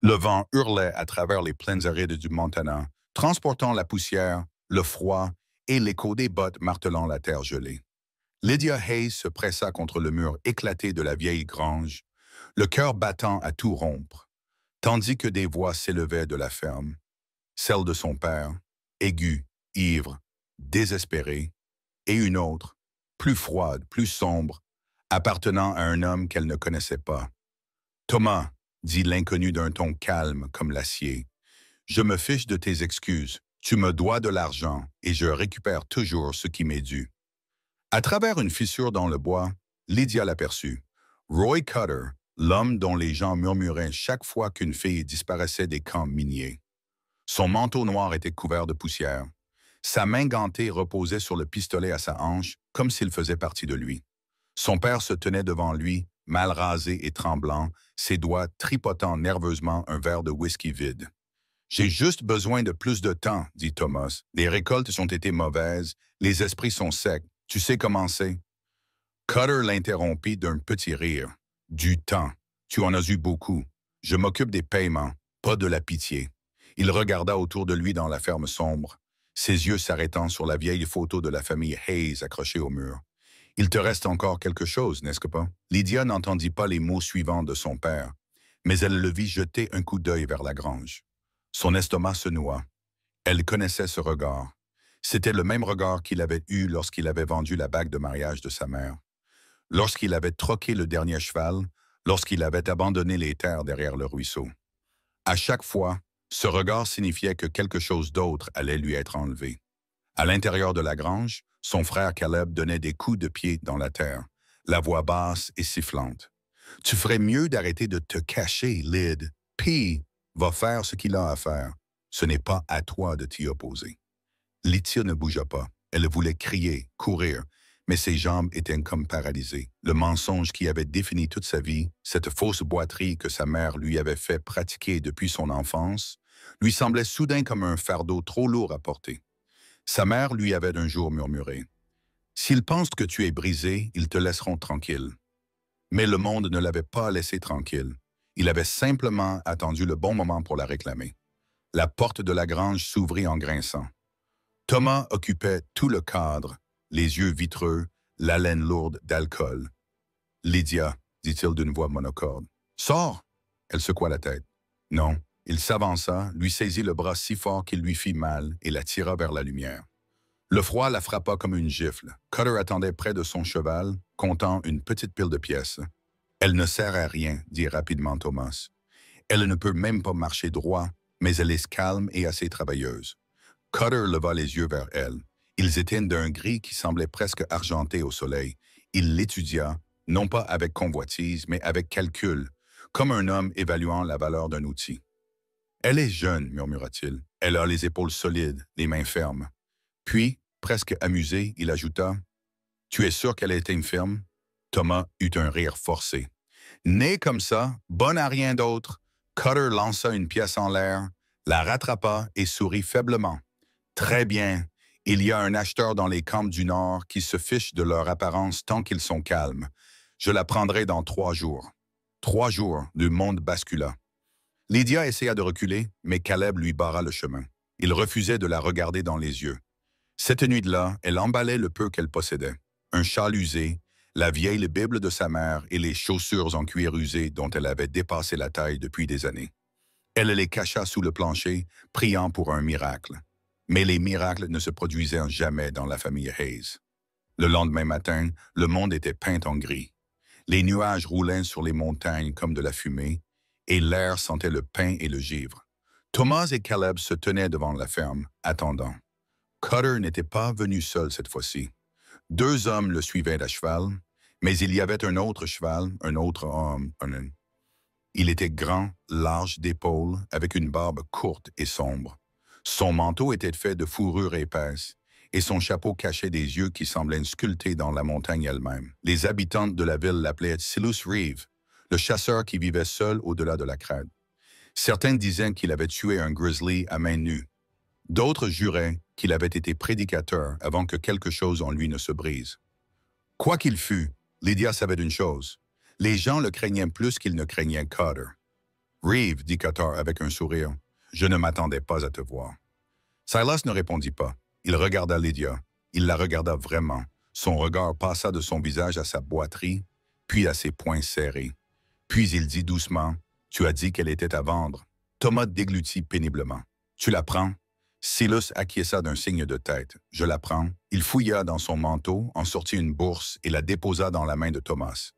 Le vent hurlait à travers les plaines arides du Montana, transportant la poussière, le froid et l'écho des bottes martelant la terre gelée. Lydia Hayes se pressa contre le mur éclaté de la vieille grange, le cœur battant à tout rompre, tandis que des voix s'élevaient de la ferme, celle de son père, aiguë, ivre, désespérée, et une autre, plus froide, plus sombre, appartenant à un homme qu'elle ne connaissait pas. Thomas, dit l'inconnu d'un ton calme comme l'acier, je me fiche de tes excuses. Tu me dois de l'argent et je récupère toujours ce qui m'est dû. À travers une fissure dans le bois, Lydia l'aperçut. Roy Cutter, l'homme dont les gens murmuraient chaque fois qu'une fille disparaissait des camps miniers. Son manteau noir était couvert de poussière. Sa main gantée reposait sur le pistolet à sa hanche, comme s'il faisait partie de lui. Son père se tenait devant lui, mal rasé et tremblant, ses doigts tripotant nerveusement un verre de whisky vide. J'ai juste besoin de plus de temps, dit Thomas. Les récoltes ont été mauvaises, les esprits sont secs. Tu sais comment c'est? Cutter l'interrompit d'un petit rire. Du temps. Tu en as eu beaucoup. Je m'occupe des paiements, pas de la pitié. Il regarda autour de lui dans la ferme sombre, ses yeux s'arrêtant sur la vieille photo de la famille Hayes accrochée au mur. Il te reste encore quelque chose, n'est-ce pas? Lydia n'entendit pas les mots suivants de son père, mais elle le vit jeter un coup d'œil vers la grange. Son estomac se noua. Elle connaissait ce regard. C'était le même regard qu'il avait eu lorsqu'il avait vendu la bague de mariage de sa mère, lorsqu'il avait troqué le dernier cheval, lorsqu'il avait abandonné les terres derrière le ruisseau. À chaque fois, ce regard signifiait que quelque chose d'autre allait lui être enlevé. À l'intérieur de la grange, son frère Caleb donnait des coups de pied dans la terre, la voix basse et sifflante. « Tu ferais mieux d'arrêter de te cacher, Lyd. Puis, va faire ce qu'il a à faire. Ce n'est pas à toi de t'y opposer. » Lydia ne bougea pas. Elle voulait crier, courir, mais ses jambes étaient comme paralysées. Le mensonge qui avait défini toute sa vie, cette fausse boiterie que sa mère lui avait fait pratiquer depuis son enfance, lui semblait soudain comme un fardeau trop lourd à porter. Sa mère lui avait d'un jour murmuré « S'ils pensent que tu es brisé, ils te laisseront tranquille. » Mais le monde ne l'avait pas laissé tranquille. Il avait simplement attendu le bon moment pour la réclamer. La porte de la grange s'ouvrit en grinçant. Thomas occupait tout le cadre, les yeux vitreux, l'haleine lourde d'alcool. « Lydia, dit-il d'une voix monocorde. « Sors !» Elle secoua la tête. « Non. » Il s'avança, lui saisit le bras si fort qu'il lui fit mal et la tira vers la lumière. Le froid la frappa comme une gifle. Cutter attendait près de son cheval, comptant une petite pile de pièces. « Elle ne sert à rien, dit rapidement Thomas. Elle ne peut même pas marcher droit, mais elle est calme et assez travailleuse. » Cutter leva les yeux vers elle. Ils étaient d'un gris qui semblait presque argenté au soleil. Il l'étudia, non pas avec convoitise, mais avec calcul, comme un homme évaluant la valeur d'un outil. « Elle est jeune, murmura-t-il. Elle a les épaules solides, les mains fermes. » Puis, presque amusé, il ajouta « Tu es sûr qu'elle est infirme? » Thomas eut un rire forcé. Née comme ça, bonne à rien d'autre, Cutter lança une pièce en l'air, la rattrapa et sourit faiblement. « Très bien. Il y a un acheteur dans les camps du Nord qui se fiche de leur apparence tant qu'ils sont calmes. Je la prendrai dans 3 jours. » 3 jours, le monde bascula. Lydia essaya de reculer, mais Caleb lui barra le chemin. Il refusait de la regarder dans les yeux. Cette nuit-là, elle emballait le peu qu'elle possédait. Un châle usé, la vieille Bible de sa mère et les chaussures en cuir usé dont elle avait dépassé la taille depuis des années. Elle les cacha sous le plancher, priant pour un miracle. Mais les miracles ne se produisaient jamais dans la famille Hayes. Le lendemain matin, le monde était peint en gris. Les nuages roulaient sur les montagnes comme de la fumée, et l'air sentait le pain et le givre. Thomas et Caleb se tenaient devant la ferme, attendant. Cutter n'était pas venu seul cette fois-ci. 2 hommes le suivaient à cheval, mais il y avait un autre cheval, un autre homme. Il était grand, large d'épaules, avec une barbe courte et sombre. Son manteau était fait de fourrure épaisse, et son chapeau cachait des yeux qui semblaient sculptés dans la montagne elle-même. Les habitantes de la ville l'appelaient Silas Reeve, le chasseur qui vivait seul au-delà de la crête. Certains disaient qu'il avait tué un grizzly à main nue. D'autres juraient qu'il avait été prédicateur avant que quelque chose en lui ne se brise. Quoi qu'il fût, Lydia savait d'une chose. Les gens le craignaient plus qu'ils ne craignaient Cutter. Reeve, dit Cutter avec un sourire. Je ne m'attendais pas à te voir. Silas ne répondit pas. Il regarda Lydia. Il la regarda vraiment. Son regard passa de son visage à sa boiterie, puis à ses poings serrés. Puis il dit doucement, « Tu as dit qu'elle était à vendre. » Thomas déglutit péniblement. « Tu la prends? » Silas acquiesça d'un signe de tête. « Je la prends. » Il fouilla dans son manteau, en sortit une bourse et la déposa dans la main de Thomas.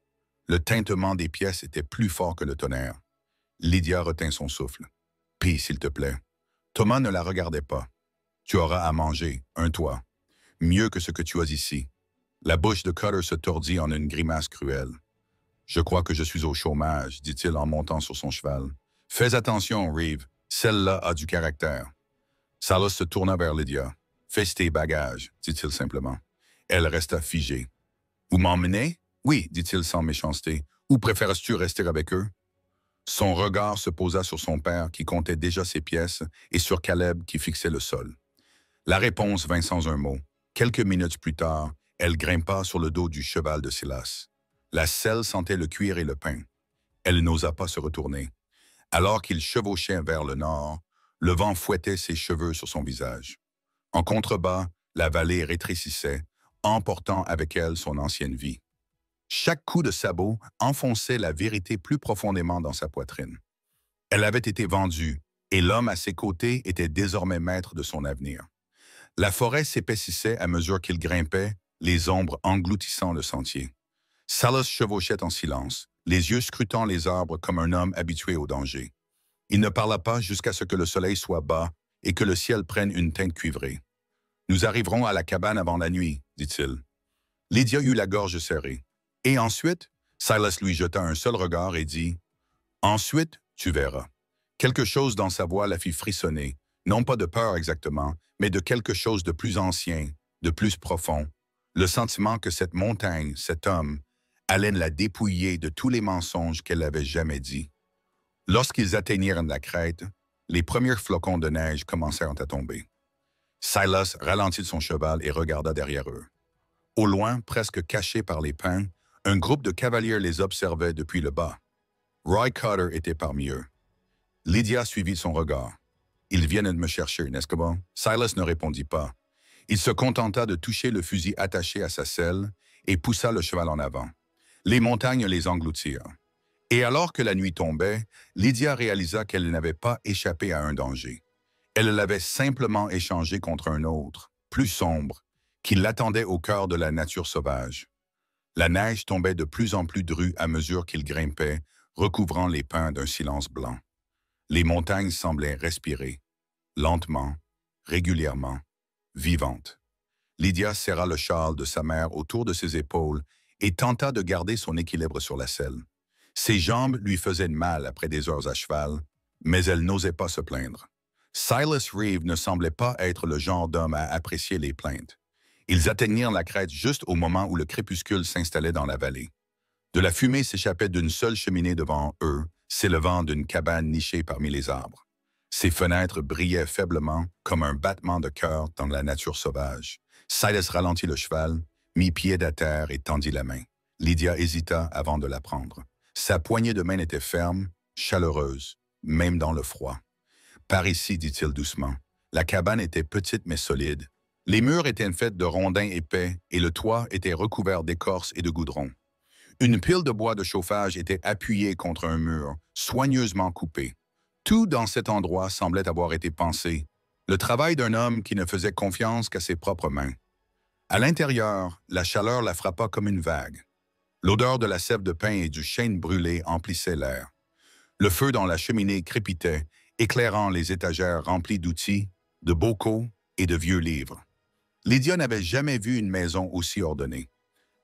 Le tintement des pièces était plus fort que le tonnerre. Lydia retint son souffle. « Pis, s'il te plaît. » Thomas ne la regardait pas. « Tu auras à manger, un toit. Mieux que ce que tu as ici. » La bouche de Cutter se tordit en une grimace cruelle. « Je crois que je suis au chômage, » dit-il en montant sur son cheval. « Fais attention, Reeve. Celle-là a du caractère. » Silas se tourna vers Lydia. « Fais tes bagages, » dit-il simplement. Elle resta figée. « Vous m'emmenez? »« Oui, » dit-il sans méchanceté. « Ou préfères-tu rester avec eux? » Son regard se posa sur son père qui comptait déjà ses pièces et sur Caleb qui fixait le sol. La réponse vint sans un mot. Quelques minutes plus tard, elle grimpa sur le dos du cheval de Silas. La selle sentait le cuir et le pain. Elle n'osa pas se retourner. Alors qu'il chevauchait vers le nord, le vent fouettait ses cheveux sur son visage. En contrebas, la vallée rétrécissait, emportant avec elle son ancienne vie. Chaque coup de sabot enfonçait la vérité plus profondément dans sa poitrine. Elle avait été vendue, et l'homme à ses côtés était désormais maître de son avenir. La forêt s'épaississait à mesure qu'il grimpait, les ombres engloutissant le sentier. Silas chevauchait en silence, les yeux scrutant les arbres comme un homme habitué au danger. Il ne parla pas jusqu'à ce que le soleil soit bas et que le ciel prenne une teinte cuivrée. « Nous arriverons à la cabane avant la nuit, » dit-il. Lydia eut la gorge serrée. « Et ensuite? » Silas lui jeta un seul regard et dit, « Ensuite, tu verras. » Quelque chose dans sa voix la fit frissonner, non pas de peur exactement, mais de quelque chose de plus ancien, de plus profond, le sentiment que cette montagne, cet homme, allait la dépouiller de tous les mensonges qu'elle n'avait jamais dits. Lorsqu'ils atteignirent la crête, les premiers flocons de neige commencèrent à tomber. Silas ralentit son cheval et regarda derrière eux. Au loin, presque cachés par les pins, un groupe de cavaliers les observait depuis le bas. Roy Cutter était parmi eux. Lydia suivit son regard. « Ils viennent de me chercher, n'est-ce que bon? » Silas ne répondit pas. Il se contenta de toucher le fusil attaché à sa selle et poussa le cheval en avant. Les montagnes les engloutirent. Et alors que la nuit tombait, Lydia réalisa qu'elle n'avait pas échappé à un danger. Elle l'avait simplement échangé contre un autre, plus sombre, qui l'attendait au cœur de la nature sauvage. La neige tombait de plus en plus drue à mesure qu'il grimpait, recouvrant les pins d'un silence blanc. Les montagnes semblaient respirer, lentement, régulièrement, vivantes. Lydia serra le châle de sa mère autour de ses épaules et tenta de garder son équilibre sur la selle. Ses jambes lui faisaient mal après des heures à cheval, mais elle n'osait pas se plaindre. Silas Reeve ne semblait pas être le genre d'homme à apprécier les plaintes. Ils atteignirent la crête juste au moment où le crépuscule s'installait dans la vallée. De la fumée s'échappait d'une seule cheminée devant eux, s'élevant d'une cabane nichée parmi les arbres. Ses fenêtres brillaient faiblement, comme un battement de cœur dans la nature sauvage. Silas ralentit le cheval, mit pied à terre et tendit la main. Lydia hésita avant de la prendre. Sa poignée de main était ferme, chaleureuse, même dans le froid. « Par ici, dit-il doucement. La cabane était petite mais solide. Les murs étaient faits de rondins épais et le toit était recouvert d'écorce et de goudron. Une pile de bois de chauffage était appuyée contre un mur, soigneusement coupé. Tout dans cet endroit semblait avoir été pensé, le travail d'un homme qui ne faisait confiance qu'à ses propres mains. À l'intérieur, la chaleur la frappa comme une vague. L'odeur de la sève de pain et du chêne brûlé emplissait l'air. Le feu dans la cheminée crépitait, éclairant les étagères remplies d'outils, de bocaux et de vieux livres. Lydia n'avait jamais vu une maison aussi ordonnée.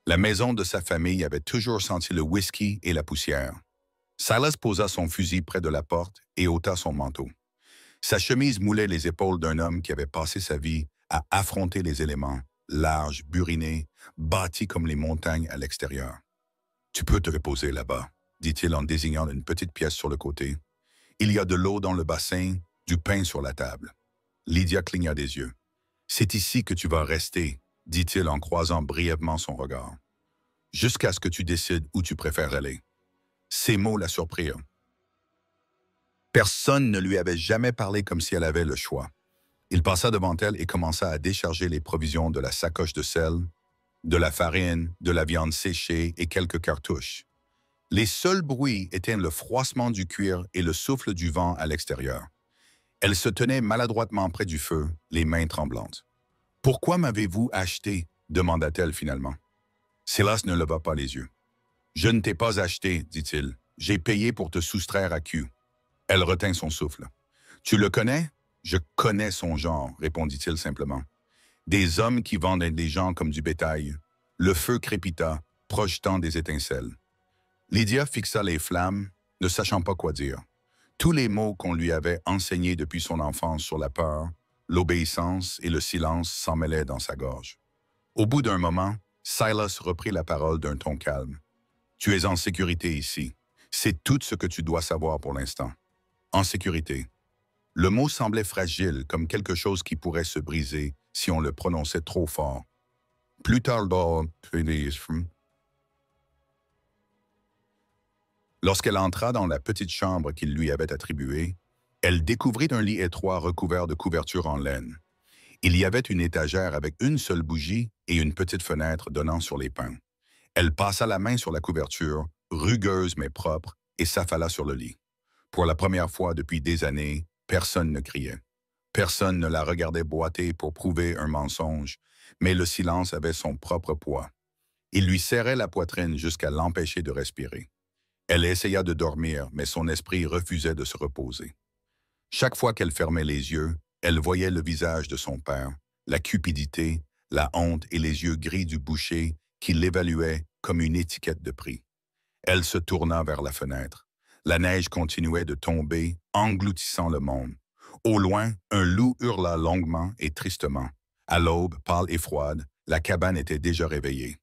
La maison de sa famille avait toujours senti le whisky et la poussière. Silas posa son fusil près de la porte et ôta son manteau. Sa chemise moulait les épaules d'un homme qui avait passé sa vie à affronter les éléments, larges, burinés, bâtis comme les montagnes à l'extérieur. « Tu peux te reposer là-bas, » dit-il en désignant une petite pièce sur le côté. « Il y a de l'eau dans le bassin, du pain sur la table. » Lydia cligna des yeux. « C'est ici que tu vas rester, » dit-il en croisant brièvement son regard. « Jusqu'à ce que tu décides où tu préfères aller. » Ces mots la surprirent. Personne ne lui avait jamais parlé comme si elle avait le choix. Il passa devant elle et commença à décharger les provisions de la sacoche de sel, de la farine, de la viande séchée et quelques cartouches. Les seuls bruits étaient le froissement du cuir et le souffle du vent à l'extérieur. Elle se tenait maladroitement près du feu, les mains tremblantes. « Pourquoi m'avez-vous acheté ?» demanda-t-elle finalement. Silas ne leva pas les yeux. « Je ne t'ai pas acheté, dit-il. J'ai payé pour te soustraire à Q. » Elle retint son souffle. « Tu le connais? » « Je connais son genre, répondit-il simplement. Des hommes qui vendent des gens comme du bétail. Le feu crépita, projetant des étincelles. Lydia fixa les flammes, ne sachant pas quoi dire. Tous les mots qu'on lui avait enseignés depuis son enfance sur la peur, l'obéissance et le silence s'en mêlaient dans sa gorge. Au bout d'un moment, Silas reprit la parole d'un ton calme. « Tu es en sécurité ici. C'est tout ce que tu dois savoir pour l'instant. En sécurité. » Le mot semblait fragile, comme quelque chose qui pourrait se briser si on le prononçait trop fort. Plus tard, lorsqu'elle entra dans la petite chambre qu'il lui avait attribuée, elle découvrit un lit étroit recouvert de couvertures en laine. Il y avait une étagère avec une seule bougie et une petite fenêtre donnant sur les pins. Elle passa la main sur la couverture, rugueuse mais propre, et s'affala sur le lit. Pour la première fois depuis des années, personne ne criait. Personne ne la regardait boiter pour prouver un mensonge, mais le silence avait son propre poids. Il lui serrait la poitrine jusqu'à l'empêcher de respirer. Elle essaya de dormir, mais son esprit refusait de se reposer. Chaque fois qu'elle fermait les yeux, elle voyait le visage de son père, la cupidité, la honte et les yeux gris du boucher qui l'évaluaient comme une étiquette de prix. Elle se tourna vers la fenêtre. La neige continuait de tomber, engloutissant le monde. Au loin, un loup hurla longuement et tristement. À l'aube, pâle et froide, la cabane était déjà réveillée.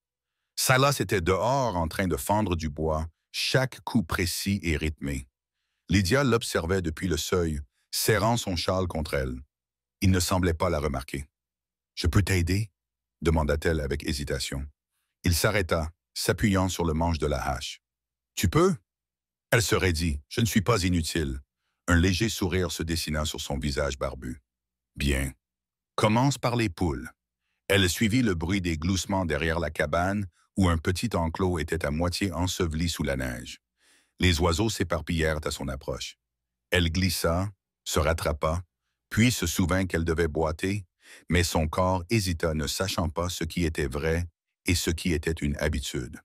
Silas était dehors en train de fendre du bois, chaque coup précis et rythmé. Lydia l'observait depuis le seuil, serrant son châle contre elle. Il ne semblait pas la remarquer. « Je peux t'aider ?» demanda-t-elle avec hésitation. Il s'arrêta, s'appuyant sur le manche de la hache. « Tu peux ?» Elle se raidit. « Je ne suis pas inutile. » Un léger sourire se dessina sur son visage barbu. « Bien. Commence par les poules. » Elle suivit le bruit des gloussements derrière la cabane où un petit enclos était à moitié enseveli sous la neige. Les oiseaux s'éparpillèrent à son approche. Elle glissa, se rattrapa, puis se souvint qu'elle devait boiter, mais son corps hésita ne sachant pas ce qui était vrai et ce qui était une habitude.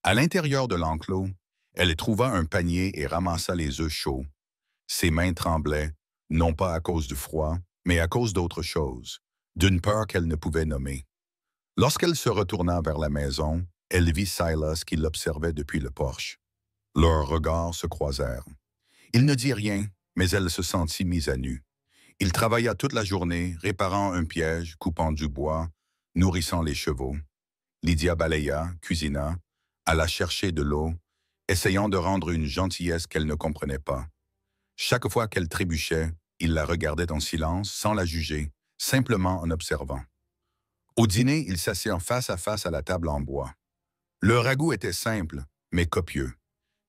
À l'intérieur de l'enclos, elle trouva un panier et ramassa les œufs chauds. Ses mains tremblaient, non pas à cause du froid, mais à cause d'autre chose, d'une peur qu'elle ne pouvait nommer. Lorsqu'elle se retourna vers la maison, elle vit Silas qui l'observait depuis le porche. Leurs regards se croisèrent. Il ne dit rien, mais elle se sentit mise à nu. Il travailla toute la journée, réparant un piège, coupant du bois, nourrissant les chevaux. Lydia balaya, cuisina, alla chercher de l'eau, essayant de rendre une gentillesse qu'elle ne comprenait pas. Chaque fois qu'elle trébuchait, il la regardait en silence, sans la juger, simplement en observant. Au dîner, ils s'assirent face à la table en bois. Le ragoût était simple, mais copieux.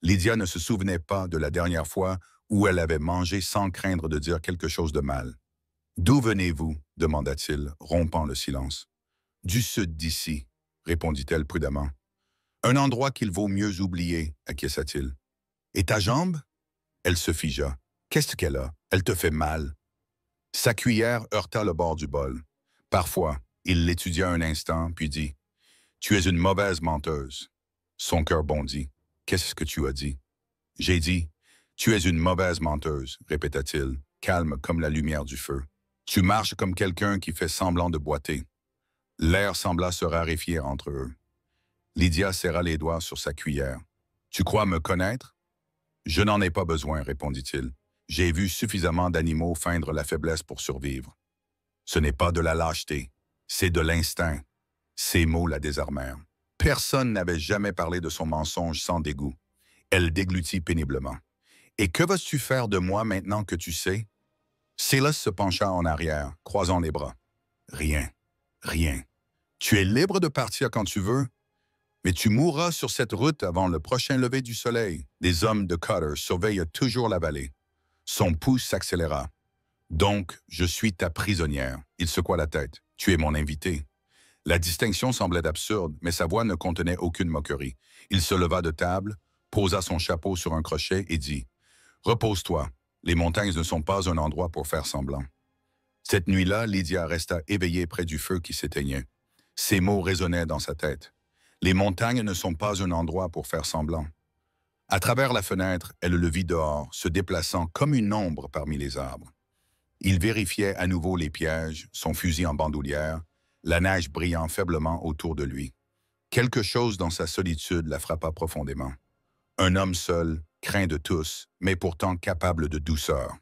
Lydia ne se souvenait pas de la dernière fois où elle avait mangé sans craindre de dire quelque chose de mal. « D'où venez-vous » demanda-t-il, rompant le silence. « Du sud d'ici » répondit-elle prudemment. « Un endroit qu'il vaut mieux oublier » acquiesça-t-il. « Et ta jambe » Elle se figea. « Qu'est-ce qu'elle a? Elle te fait mal. » Sa cuillère heurta le bord du bol. Parfois, il l'étudia un instant, puis dit « Tu es une mauvaise menteuse. » Son cœur bondit. « Qu'est-ce que tu as dit? » « J'ai dit « Tu es une mauvaise menteuse » répéta-t-il, calme comme la lumière du feu. « Tu marches comme quelqu'un qui fait semblant de boiter. » L'air sembla se raréfier entre eux. Lydia serra les doigts sur sa cuillère. « Tu crois me connaître? »« Je n'en ai pas besoin, répondit-il. J'ai vu suffisamment d'animaux feindre la faiblesse pour survivre. Ce n'est pas de la lâcheté, c'est de l'instinct. » Ces mots la désarmèrent. Personne n'avait jamais parlé de son mensonge sans dégoût. Elle déglutit péniblement. « Et que vas-tu faire de moi maintenant que tu sais? » Silas se pencha en arrière, croisant les bras. « Rien, rien. Tu es libre de partir quand tu veux, mais tu mourras sur cette route avant le prochain lever du soleil. Des hommes de Cutter surveillent toujours la vallée. Son pouce s'accéléra. Donc, je suis ta prisonnière. Il secoua la tête. Tu es mon invité. La distinction semblait absurde, mais sa voix ne contenait aucune moquerie. Il se leva de table, posa son chapeau sur un crochet et dit « Repose-toi. Les montagnes ne sont pas un endroit pour faire semblant. » Cette nuit-là, Lydia resta éveillée près du feu qui s'éteignait. Ces mots résonnaient dans sa tête. Les montagnes ne sont pas un endroit pour faire semblant. À travers la fenêtre, elle le vit dehors, se déplaçant comme une ombre parmi les arbres. Il vérifiait à nouveau les pièges, son fusil en bandoulière, la neige brillant faiblement autour de lui. Quelque chose dans sa solitude la frappa profondément. Un homme seul, craint de tous, mais pourtant capable de douceur.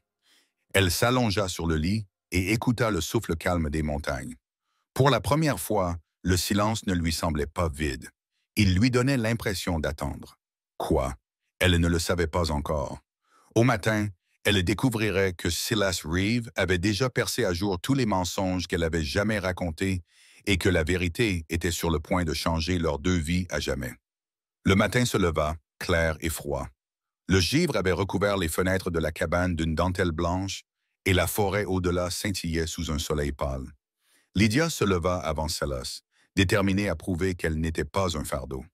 Elle s'allongea sur le lit et écouta le souffle calme des montagnes. Pour la première fois, le silence ne lui semblait pas vide. Il lui donnait l'impression d'attendre. Quoi? Elle ne le savait pas encore. Au matin, elle découvrirait que Silas Reeve avait déjà percé à jour tous les mensonges qu'elle avait jamais racontés et que la vérité était sur le point de changer leurs deux vies à jamais. Le matin se leva, clair et froid. Le givre avait recouvert les fenêtres de la cabane d'une dentelle blanche et la forêt au-delà scintillait sous un soleil pâle. Lydia se leva avant Silas, déterminée à prouver qu'elle n'était pas un fardeau.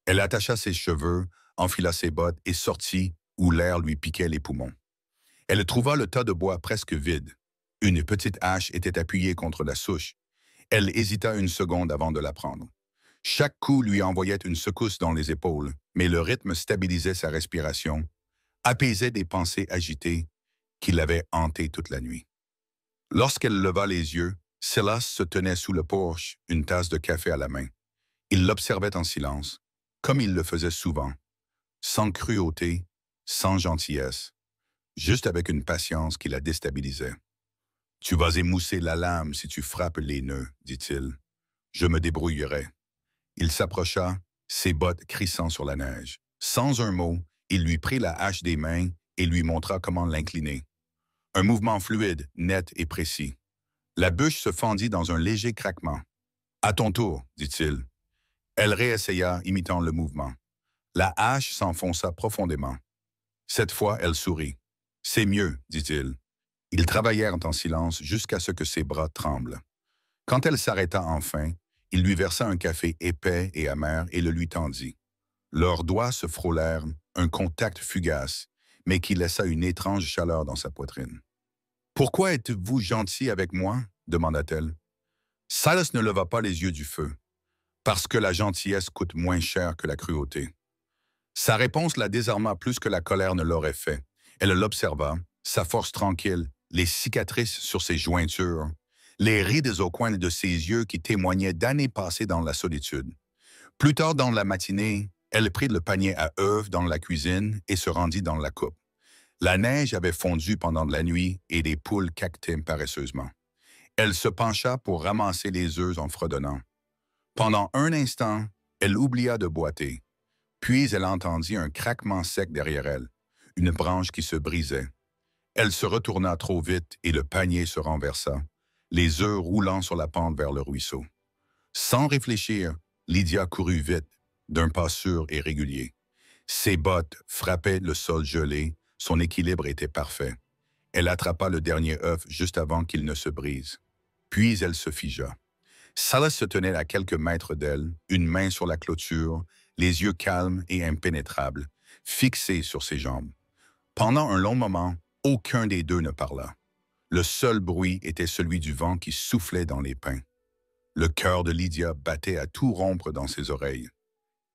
Elle attacha ses cheveux, enfila ses bottes et sortit où l'air lui piquait les poumons. Elle trouva le tas de bois presque vide. Une petite hache était appuyée contre la souche. Elle hésita une seconde avant de la prendre. Chaque coup lui envoyait une secousse dans les épaules, mais le rythme stabilisait sa respiration, apaisait des pensées agitées qui l'avaient hantée toute la nuit. Lorsqu'elle leva les yeux, Silas se tenait sous le porche, une tasse de café à la main. Il l'observait en silence, comme il le faisait souvent, sans cruauté, sans gentillesse, juste avec une patience qui la déstabilisait. « Tu vas émousser la lame si tu frappes les nœuds, dit-il. Je me débrouillerai. » Il s'approcha, ses bottes crissant sur la neige. Sans un mot, il lui prit la hache des mains et lui montra comment l'incliner. Un mouvement fluide, net et précis. La bûche se fendit dans un léger craquement. « À ton tour, dit-il. » Elle réessaya, imitant le mouvement. La hache s'enfonça profondément. Cette fois, elle sourit. « C'est mieux, dit-il. » Ils travaillèrent en silence jusqu'à ce que ses bras tremblent. Quand elle s'arrêta enfin, il lui versa un café épais et amer et le lui tendit. Leurs doigts se frôlèrent, un contact fugace, mais qui laissa une étrange chaleur dans sa poitrine. « Pourquoi êtes-vous gentil avec moi? » demanda-t-elle. Silas ne leva pas les yeux du feu. « Parce que la gentillesse coûte moins cher que la cruauté. » Sa réponse la désarma plus que la colère ne l'aurait fait. Elle l'observa, sa force tranquille, les cicatrices sur ses jointures, les rides au coin de ses yeux qui témoignaient d'années passées dans la solitude. Plus tard dans la matinée, elle prit le panier à œufs dans la cuisine et se rendit dans la coupe. La neige avait fondu pendant la nuit et les poules caquetaient paresseusement. Elle se pencha pour ramasser les œufs en fredonnant. Pendant un instant, elle oublia de boiter. Puis elle entendit un craquement sec derrière elle, une branche qui se brisait. Elle se retourna trop vite et le panier se renversa, les œufs roulant sur la pente vers le ruisseau. Sans réfléchir, Lydia courut vite, d'un pas sûr et régulier. Ses bottes frappaient le sol gelé, son équilibre était parfait. Elle attrapa le dernier œuf juste avant qu'il ne se brise. Puis elle se figea. Silas se tenait à quelques mètres d'elle, une main sur la clôture, les yeux calmes et impénétrables, fixés sur ses jambes. Pendant un long moment, aucun des deux ne parla. Le seul bruit était celui du vent qui soufflait dans les pins. Le cœur de Lydia battait à tout rompre dans ses oreilles.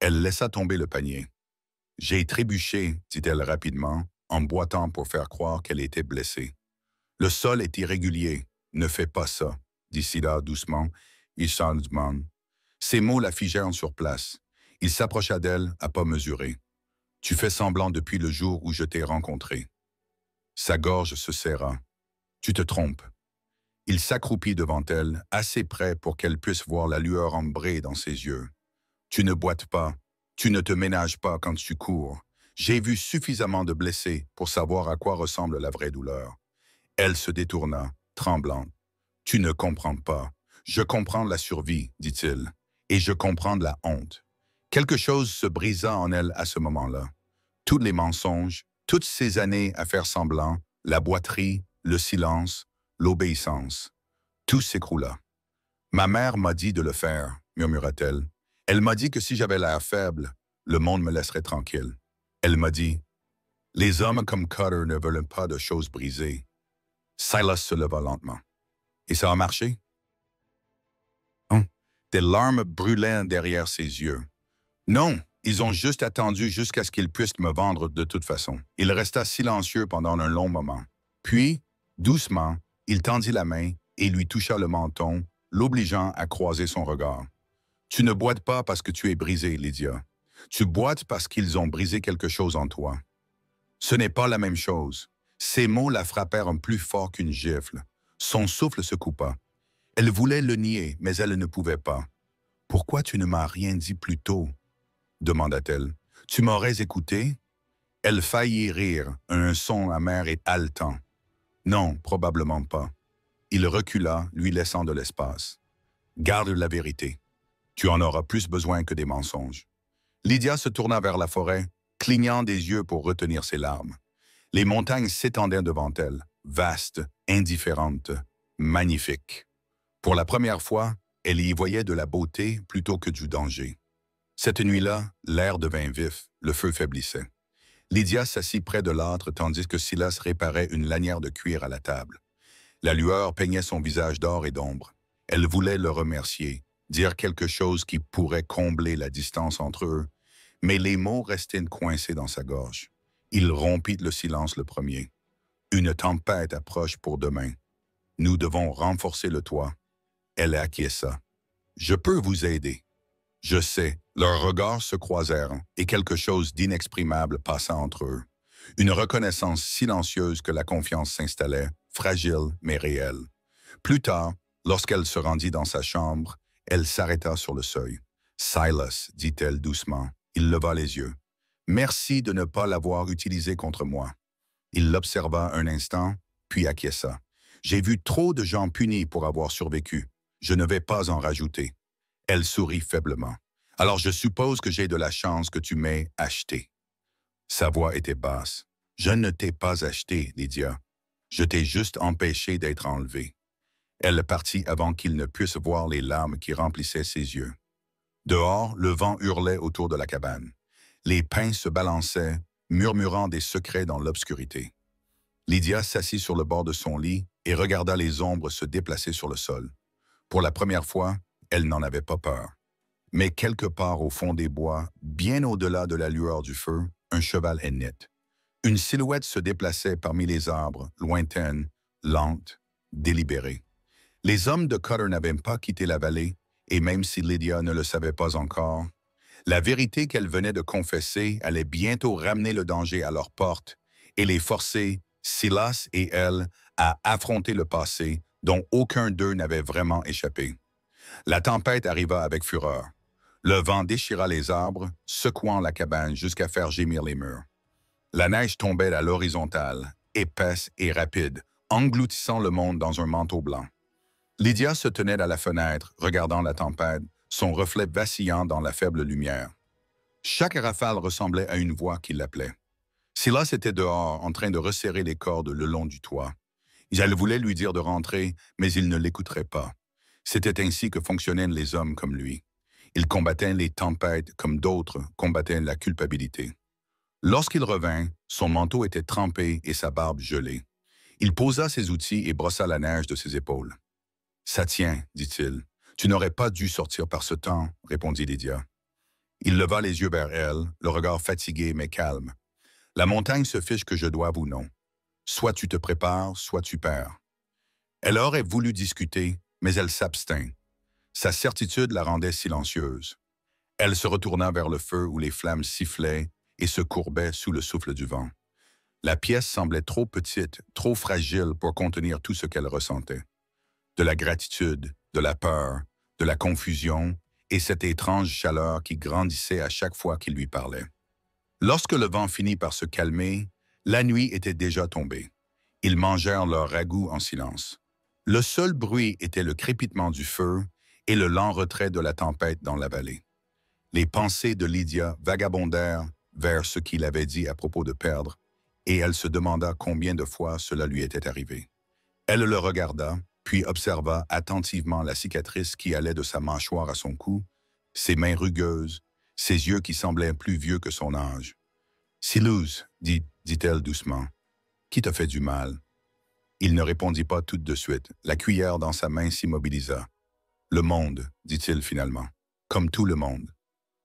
Elle laissa tomber le panier. « J'ai trébuché, dit-elle rapidement, en boitant pour faire croire qu'elle était blessée. « Le sol est irrégulier. Ne fais pas ça, dit Silas doucement. Il s'en demande. » Ces mots la figèrent sur place. Il s'approcha d'elle à pas mesurés. « Tu fais semblant depuis le jour où je t'ai rencontré. » Sa gorge se serra. « Tu te trompes. » Il s'accroupit devant elle, assez près pour qu'elle puisse voir la lueur ambrée dans ses yeux. « Tu ne boites pas. Tu ne te ménages pas quand tu cours. J'ai vu suffisamment de blessés pour savoir à quoi ressemble la vraie douleur. » Elle se détourna, tremblante. « Tu ne comprends pas. Je comprends la survie, dit-il, et je comprends la honte. » Quelque chose se brisa en elle à ce moment-là. Tous les mensonges, toutes ces années à faire semblant, la boiterie, le silence, l'obéissance. Tout s'écroula. Ma mère m'a dit de le faire, murmura-t-elle. Elle m'a dit que si j'avais l'air faible, le monde me laisserait tranquille. Elle m'a dit, les hommes comme Cutter ne veulent pas de choses brisées. Silas se leva lentement. Et ça a marché? Hein? Des larmes brûlaient derrière ses yeux. Non, ils ont juste attendu jusqu'à ce qu'ils puissent me vendre de toute façon. Il resta silencieux pendant un long moment. Puis, doucement, il tendit la main et lui toucha le menton, l'obligeant à croiser son regard. Tu ne boites pas parce que tu es brisé, Lydia. Tu boites parce qu'ils ont brisé quelque chose en toi. Ce n'est pas la même chose. Ces mots la frappèrent plus fort qu'une gifle. Son souffle se coupa. Elle voulait le nier, mais elle ne pouvait pas. « Pourquoi tu ne m'as rien dit plus tôt ?» demanda-t-elle. « Tu m'aurais écouté ?» Elle faillit rire, un son amer et haletant. « Non, probablement pas. » Il recula, lui laissant de l'espace. « Garde la vérité. Tu en auras plus besoin que des mensonges. » Lydia se tourna vers la forêt, clignant des yeux pour retenir ses larmes. Les montagnes s'étendaient devant elle, vastes, indifférentes, magnifiques. Pour la première fois, elle y voyait de la beauté plutôt que du danger. Cette nuit-là, l'air devint vif, le feu faiblissait. Lydia s'assit près de l'âtre tandis que Silas réparait une lanière de cuir à la table. La lueur peignait son visage d'or et d'ombre. Elle voulait le remercier, dire quelque chose qui pourrait combler la distance entre eux, mais les mots restaient coincés dans sa gorge. Il rompit le silence le premier. « Une tempête approche pour demain. Nous devons renforcer le toit. » Elle acquiesça. « Je peux vous aider. » Je sais, leurs regards se croisèrent et quelque chose d'inexprimable passa entre eux. Une reconnaissance silencieuse que la confiance s'installait, fragile mais réelle. Plus tard, lorsqu'elle se rendit dans sa chambre, elle s'arrêta sur le seuil. « Silas, dit-elle doucement. » Il leva les yeux. « Merci de ne pas l'avoir utilisé contre moi. » Il l'observa un instant, puis acquiesça. « J'ai vu trop de gens punis pour avoir survécu. Je ne vais pas en rajouter. » Elle sourit faiblement. « Alors je suppose que j'ai de la chance que tu m'aies acheté. » Sa voix était basse. « Je ne t'ai pas acheté, Lydia. Je t'ai juste empêché d'être enlevée. » Elle partit avant qu'il ne puisse voir les larmes qui remplissaient ses yeux. Dehors, le vent hurlait autour de la cabane. Les pins se balançaient, murmurant des secrets dans l'obscurité. Lydia s'assit sur le bord de son lit et regarda les ombres se déplacer sur le sol. Pour la première fois, elle n'en avait pas peur. Mais quelque part au fond des bois, bien au-delà de la lueur du feu, un cheval hennette. Une silhouette se déplaçait parmi les arbres, lointaine, lente, délibérée. Les hommes de Cutter n'avaient pas quitté la vallée, et même si Lydia ne le savait pas encore, la vérité qu'elle venait de confesser allait bientôt ramener le danger à leur porte et les forcer, Silas et elle, à affronter le passé dont aucun d'eux n'avait vraiment échappé. La tempête arriva avec fureur. Le vent déchira les arbres, secouant la cabane jusqu'à faire gémir les murs. La neige tombait à l'horizontale, épaisse et rapide, engloutissant le monde dans un manteau blanc. Lydia se tenait à la fenêtre, regardant la tempête, son reflet vacillant dans la faible lumière. Chaque rafale ressemblait à une voix qui l'appelait. Silas était dehors, en train de resserrer les cordes le long du toit. Elle voulait lui dire de rentrer, mais il ne l'écouterait pas. C'était ainsi que fonctionnaient les hommes comme lui. Ils combattaient les tempêtes comme d'autres combattaient la culpabilité. Lorsqu'il revint, son manteau était trempé et sa barbe gelée. Il posa ses outils et brossa la neige de ses épaules. « Ça tient, dit-il. Tu n'aurais pas dû sortir par ce temps, répondit Lydia. Il leva les yeux vers elle, le regard fatigué mais calme. La montagne se fiche que je doive ou non. Soit tu te prépares, soit tu perds. Elle aurait voulu discuter, mais elle s'abstint. Sa certitude la rendait silencieuse. Elle se retourna vers le feu où les flammes sifflaient et se courbaient sous le souffle du vent. La pièce semblait trop petite, trop fragile pour contenir tout ce qu'elle ressentait. De la gratitude, de la peur, de la confusion et cette étrange chaleur qui grandissait à chaque fois qu'il lui parlait. Lorsque le vent finit par se calmer, la nuit était déjà tombée. Ils mangèrent leur ragoût en silence. Le seul bruit était le crépitement du feu et le lent retrait de la tempête dans la vallée. Les pensées de Lydia vagabondèrent vers ce qu'il avait dit à propos de perdre et elle se demanda combien de fois cela lui était arrivé. Elle le regarda, puis observa attentivement la cicatrice qui allait de sa mâchoire à son cou, ses mains rugueuses, ses yeux qui semblaient plus vieux que son âge. « Silas, dit-elle doucement, qui t'a fait du mal? » Il ne répondit pas tout de suite. La cuillère dans sa main s'immobilisa. « Le monde, dit-il finalement, comme tout le monde. »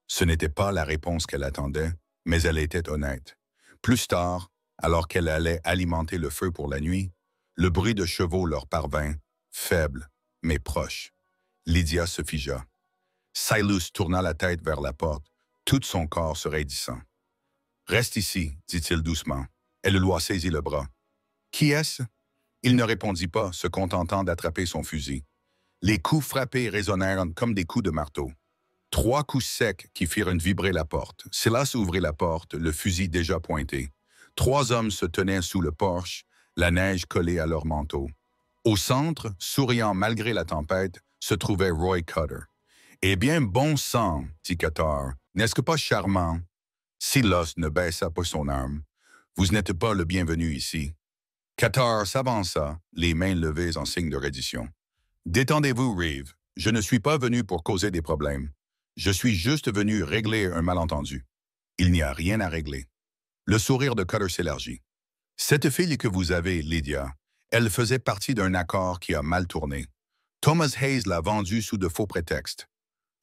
Ce n'était pas la réponse qu'elle attendait, mais elle était honnête. Plus tard, alors qu'elle allait alimenter le feu pour la nuit, le bruit de chevaux leur parvint, faible, mais proche. Lydia se figea. Silas tourna la tête vers la porte, tout son corps se raidissant. « Reste ici, dit-il doucement. » Elle lui a saisi le bras. « Qui est-ce » Il ne répondit pas, se contentant d'attraper son fusil. Les coups frappés résonnèrent comme des coups de marteau. 3 coups secs qui firent vibrer la porte. Silas ouvrit la porte, le fusil déjà pointé. 3 hommes se tenaient sous le porche, la neige collée à leur manteau. Au centre, souriant malgré la tempête, se trouvait Roy Cutter. « Eh bien, bon sang, dit Cutter, n'est-ce que pas charmant? » Silas ne baissa pas son arme. « Vous n'êtes pas le bienvenu ici. » Cutter s'avança, les mains levées en signe de reddition. « Détendez-vous, Reeve. Je ne suis pas venu pour causer des problèmes. Je suis juste venu régler un malentendu. Il n'y a rien à régler. » Le sourire de Cutter s'élargit. « Cette fille que vous avez, Lydia, elle faisait partie d'un accord qui a mal tourné. Thomas Hayes l'a vendue sous de faux prétextes.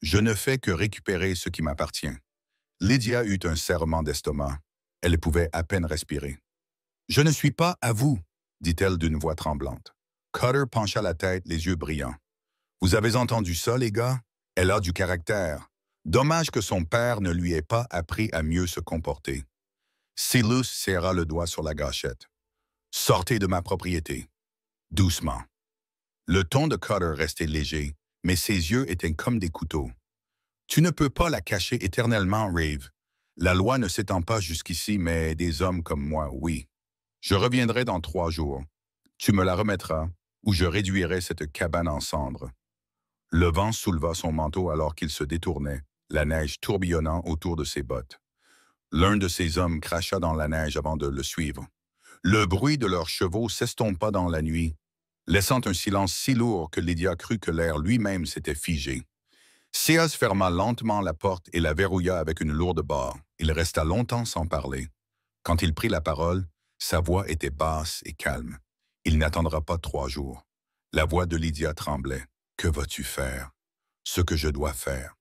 Je ne fais que récupérer ce qui m'appartient. » Lydia eut un serrement d'estomac. Elle pouvait à peine respirer. « Je ne suis pas à vous, dit-elle d'une voix tremblante. Cutter pencha la tête, les yeux brillants. « Vous avez entendu ça, les gars? Elle a du caractère. Dommage que son père ne lui ait pas appris à mieux se comporter. » Silas serra le doigt sur la gâchette. « Sortez de ma propriété. » Doucement. Le ton de Cutter restait léger, mais ses yeux étaient comme des couteaux. « Tu ne peux pas la cacher éternellement, Reeve. La loi ne s'étend pas jusqu'ici, mais des hommes comme moi, oui. Je reviendrai dans 3 jours. Tu me la remettras, ou je réduirai cette cabane en cendres. » Le vent souleva son manteau alors qu'il se détournait, la neige tourbillonnant autour de ses bottes. L'un de ces hommes cracha dans la neige avant de le suivre. Le bruit de leurs chevaux s'estompa dans la nuit, laissant un silence si lourd que Lydia crut que l'air lui-même s'était figé. Silas ferma lentement la porte et la verrouilla avec une lourde barre. Il resta longtemps sans parler. Quand il prit la parole, sa voix était basse et calme. Il n'attendra pas 3 jours. La voix de Lydia tremblait. « Que vas-tu faire? »« Ce que je dois faire. »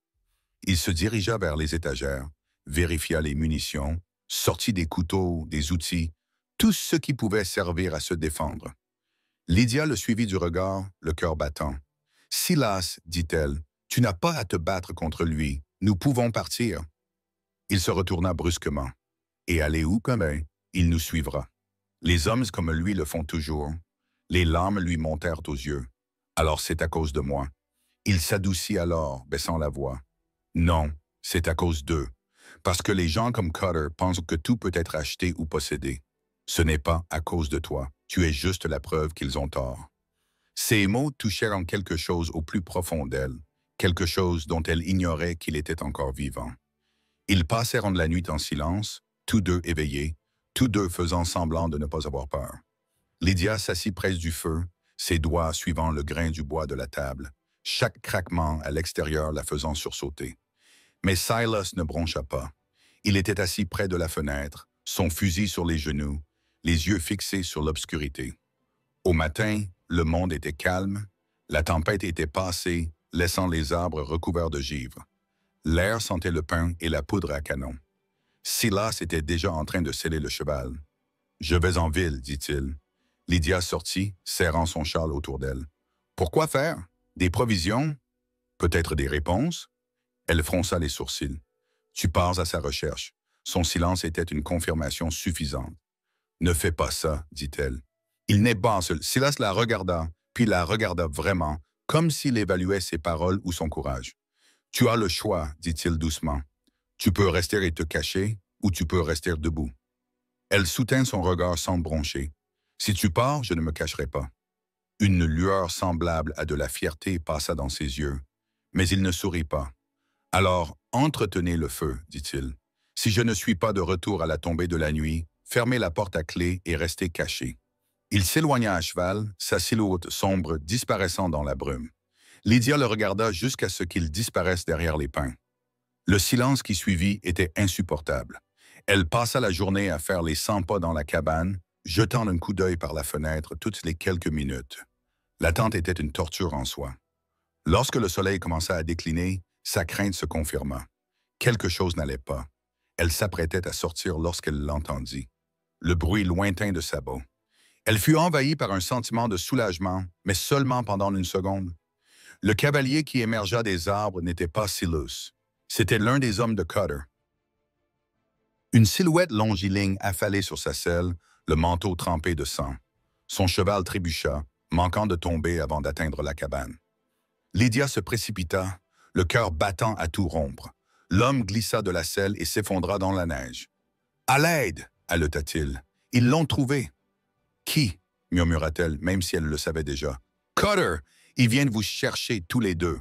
Il se dirigea vers les étagères, vérifia les munitions, sortit des couteaux, des outils, tout ce qui pouvait servir à se défendre. Lydia le suivit du regard, le cœur battant. « Silas, dit-elle, tu n'as pas à te battre contre lui. Nous pouvons partir. » Il se retourna brusquement. « Et aller où, Comin? Il nous suivra. Les hommes comme lui le font toujours. » Les larmes lui montèrent aux yeux. « Alors c'est à cause de moi. » Il s'adoucit alors, baissant la voix. « Non, c'est à cause d'eux. Parce que les gens comme Cutter pensent que tout peut être acheté ou possédé. Ce n'est pas à cause de toi. Tu es juste la preuve qu'ils ont tort. » Ces mots touchèrent en quelque chose au plus profond d'elle, quelque chose dont elle ignorait qu'il était encore vivant. Ils passèrent la nuit en silence, tous deux éveillés, tous deux faisant semblant de ne pas avoir peur. Lydia s'assit près du feu, ses doigts suivant le grain du bois de la table, chaque craquement à l'extérieur la faisant sursauter. Mais Silas ne broncha pas. Il était assis près de la fenêtre, son fusil sur les genoux, les yeux fixés sur l'obscurité. Au matin, le monde était calme, la tempête était passée, laissant les arbres recouverts de givre. L'air sentait le pain et la poudre à canon. Silas était déjà en train de sceller le cheval. « Je vais en ville, dit-il. » Lydia sortit, serrant son châle autour d'elle. « Pourquoi faire? Des provisions? Peut-être des réponses? » Elle fronça les sourcils. « Tu pars à sa recherche. » Son silence était une confirmation suffisante. « Ne fais pas ça, dit-elle. » Il n'est pas seul. Silas la regarda, puis la regarda vraiment, comme s'il évaluait ses paroles ou son courage. « Tu as le choix, dit-il doucement. Tu peux rester et te cacher, ou tu peux rester debout. » Elle soutint son regard sans broncher. « Si tu pars, je ne me cacherai pas. » Une lueur semblable à de la fierté passa dans ses yeux, mais il ne sourit pas. « Alors, entretenez le feu, dit-il. Si je ne suis pas de retour à la tombée de la nuit, fermer la porte à clé et rester caché. Il s'éloigna à cheval, sa silhouette sombre disparaissant dans la brume. Lydia le regarda jusqu'à ce qu'il disparaisse derrière les pins. Le silence qui suivit était insupportable. Elle passa la journée à faire les 100 pas dans la cabane, jetant un coup d'œil par la fenêtre toutes les quelques minutes. L'attente était une torture en soi. Lorsque le soleil commença à décliner, sa crainte se confirma. Quelque chose n'allait pas. Elle s'apprêtait à sortir lorsqu'elle l'entendit. Le bruit lointain de sabots. Elle fut envahie par un sentiment de soulagement, mais seulement pendant une seconde. Le cavalier qui émergea des arbres n'était pas Silas. C'était l'un des hommes de Cutter. Une silhouette longiligne affalée sur sa selle, le manteau trempé de sang. Son cheval trébucha, manquant de tomber avant d'atteindre la cabane. Lydia se précipita, le cœur battant à tout rompre. L'homme glissa de la selle et s'effondra dans la neige. « À l'aide !» haleta-t-il. « Ils l'ont trouvé. »« Qui ?» murmura-t-elle, même si elle le savait déjà. « Cutter! Ils viennent vous chercher tous les deux. »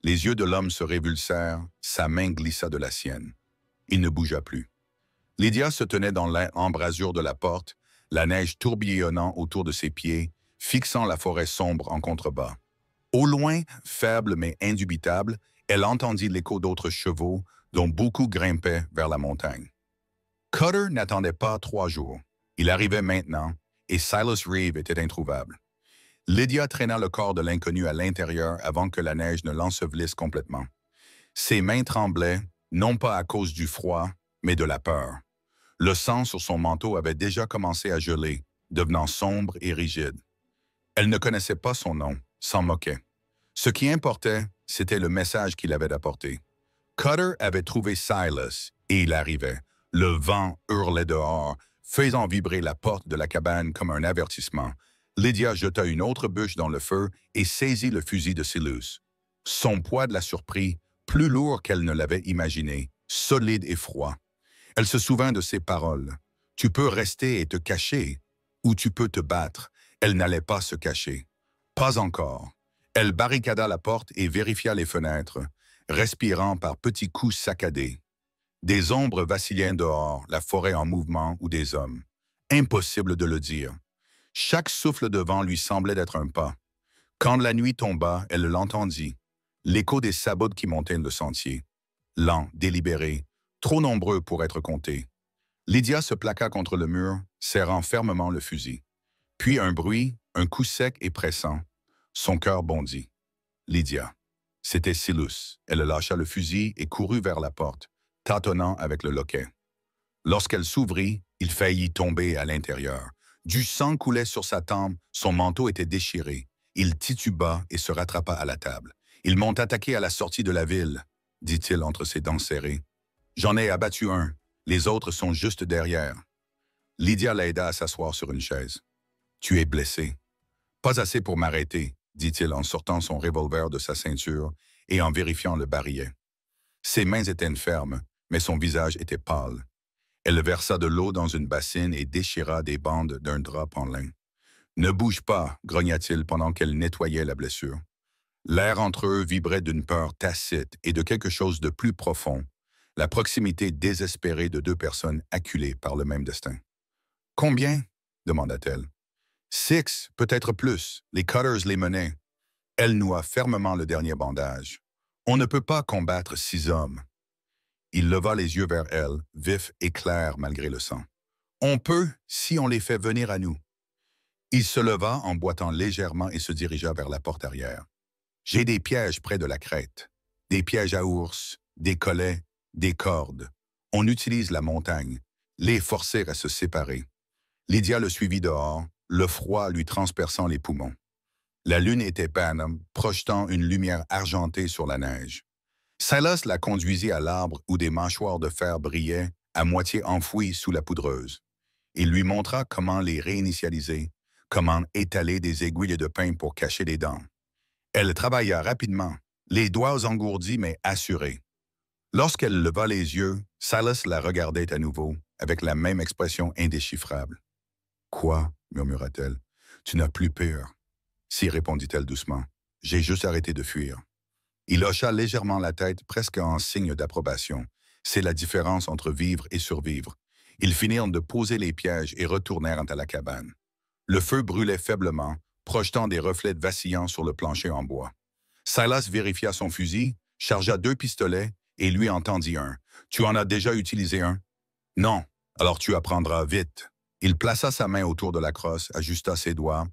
Les yeux de l'homme se révulsèrent, sa main glissa de la sienne. Il ne bougea plus. Lydia se tenait dans l'embrasure de la porte, la neige tourbillonnant autour de ses pieds, fixant la forêt sombre en contrebas. Au loin, faible mais indubitable, elle entendit l'écho d'autres chevaux, dont beaucoup grimpaient vers la montagne. Cutter n'attendait pas 3 jours. Il arrivait maintenant, et Silas Reeve était introuvable. Lydia traîna le corps de l'inconnu à l'intérieur avant que la neige ne l'ensevelisse complètement. Ses mains tremblaient, non pas à cause du froid, mais de la peur. Le sang sur son manteau avait déjà commencé à geler, devenant sombre et rigide. Elle ne connaissait pas son nom, s'en moquait. Ce qui importait, c'était le message qu'il avait apporté. Cutter avait trouvé Silas, et il arrivait. Le vent hurlait dehors, faisant vibrer la porte de la cabane comme un avertissement. Lydia jeta une autre bûche dans le feu et saisit le fusil de Silas. Son poids la surprit, plus lourd qu'elle ne l'avait imaginé, solide et froid. Elle se souvint de ses paroles. « Tu peux rester et te cacher, ou tu peux te battre. » Elle n'allait pas se cacher. Pas encore. Elle barricada la porte et vérifia les fenêtres, respirant par petits coups saccadés. Des ombres vacillaient dehors, la forêt en mouvement ou des hommes. Impossible de le dire. Chaque souffle de vent lui semblait être un pas. Quand la nuit tomba, elle l'entendit. L'écho des sabots qui montaient le sentier. Lent, délibéré, trop nombreux pour être comptés. Lydia se plaqua contre le mur, serrant fermement le fusil. Puis un bruit, un coup sec et pressant. Son cœur bondit. Lydia. C'était Silas. Elle lâcha le fusil et courut vers la porte, tâtonnant avec le loquet. Lorsqu'elle s'ouvrit, il faillit tomber à l'intérieur. Du sang coulait sur sa tempe, son manteau était déchiré. Il tituba et se rattrapa à la table. « Ils m'ont attaqué à la sortie de la ville, » dit-il entre ses dents serrées. « J'en ai abattu un. Les autres sont juste derrière. » Lydia l'aida à s'asseoir sur une chaise. « Tu es blessé. »« Pas assez pour m'arrêter, » dit-il en sortant son revolver de sa ceinture et en vérifiant le barillet. Ses mains étaient fermes, mais son visage était pâle. Elle versa de l'eau dans une bassine et déchira des bandes d'un drap en lin. « Ne bouge pas, » grogna-t-il pendant qu'elle nettoyait la blessure. L'air entre eux vibrait d'une peur tacite et de quelque chose de plus profond, la proximité désespérée de 2 personnes acculées par le même destin. « Combien ?» demanda-t-elle. « 6, peut-être plus. Les Cutters les menaient. » Elle noua fermement le dernier bandage. « On ne peut pas combattre 6 hommes. » Il leva les yeux vers elle, vifs et clairs malgré le sang. « On peut, si on les fait venir à nous. » Il se leva en boitant légèrement et se dirigea vers la porte arrière. « J'ai des pièges près de la crête. Des pièges à ours, des collets, des cordes. On utilise la montagne. Les forcer à se séparer. » Lydia le suivit dehors, le froid lui transperçant les poumons. La lune était pâle, projetant une lumière argentée sur la neige. Silas la conduisit à l'arbre où des mâchoires de fer brillaient, à moitié enfouies sous la poudreuse. Il lui montra comment les réinitialiser, comment étaler des aiguilles de pain pour cacher les dents. Elle travailla rapidement, les doigts engourdis mais assurés. Lorsqu'elle leva les yeux, Silas la regardait à nouveau, avec la même expression indéchiffrable. « Quoi ?» murmura-t-elle. « Tu n'as plus peur. »« Si, » répondit-elle doucement. « J'ai juste arrêté de fuir. » Il hocha légèrement la tête, presque en signe d'approbation. C'est la différence entre vivre et survivre. Ils finirent de poser les pièges et retournèrent à la cabane. Le feu brûlait faiblement, projetant des reflets vacillants sur le plancher en bois. Silas vérifia son fusil, chargea 2 pistolets et lui en tendit un. « Tu en as déjà utilisé un? »« Non. Alors tu apprendras vite. » Il plaça sa main autour de la crosse, ajusta ses doigts,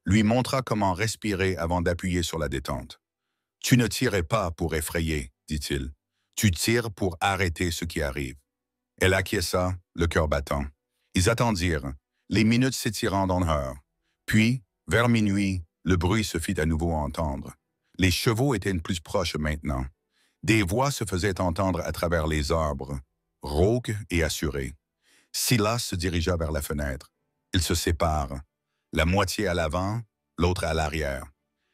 lui montra comment respirer avant d'appuyer sur la détente. « Tu ne tirais pas pour effrayer, dit-il. Tu tires pour arrêter ce qui arrive. » Elle acquiesça, le cœur battant. Ils attendirent, les minutes s'étirant dans l'heure. Puis, vers minuit, le bruit se fit à nouveau entendre. Les chevaux étaient plus proches maintenant. Des voix se faisaient entendre à travers les arbres, rauques et assurées. Silas se dirigea vers la fenêtre. Ils se séparent, la moitié à l'avant, l'autre à l'arrière.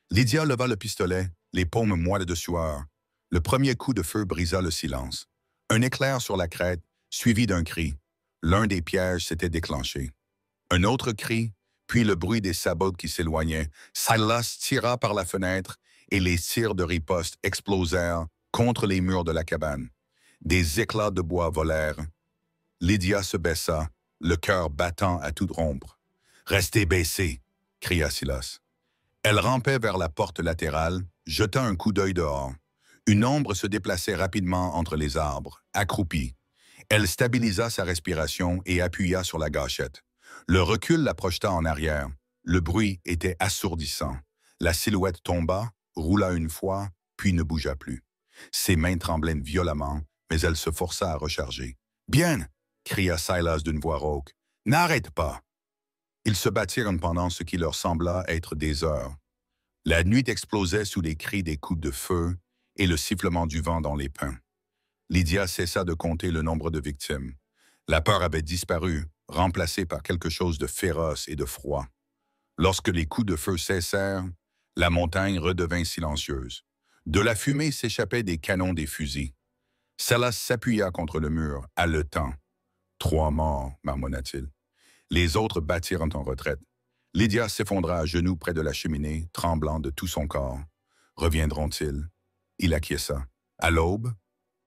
Lydia leva le pistolet, les paumes moites de sueur. Le premier coup de feu brisa le silence. Un éclair sur la crête, suivi d'un cri. L'un des pièges s'était déclenché. Un autre cri, puis le bruit des sabots qui s'éloignaient. Silas tira par la fenêtre et les tirs de riposte explosèrent contre les murs de la cabane. Des éclats de bois volèrent. Lydia se baissa, le cœur battant à toute rompre. « Restez baissés !» cria Silas. Elle rampait vers la porte latérale, jeta un coup d'œil dehors. Une ombre se déplaçait rapidement entre les arbres, accroupie. Elle stabilisa sa respiration et appuya sur la gâchette. Le recul la projeta en arrière. Le bruit était assourdissant. La silhouette tomba, roula une fois, puis ne bougea plus. Ses mains tremblaient violemment, mais elle se força à recharger. « Bien !» cria Silas d'une voix rauque. « N'arrête pas !» Ils se battirent pendant ce qui leur sembla être des heures. La nuit explosait sous les cris des coups de feu et le sifflement du vent dans les pins. Lydia cessa de compter le nombre de victimes. La peur avait disparu, remplacée par quelque chose de féroce et de froid. Lorsque les coups de feu cessèrent, la montagne redevint silencieuse. De la fumée s'échappait des canons des fusils. Silas s'appuya contre le mur, haletant. « 3 morts, marmonna-t-il. Les autres battirent en retraite. Lydia s'effondra à genoux près de la cheminée, tremblant de tout son corps. Reviendront-ils? Il acquiesça. À l'aube,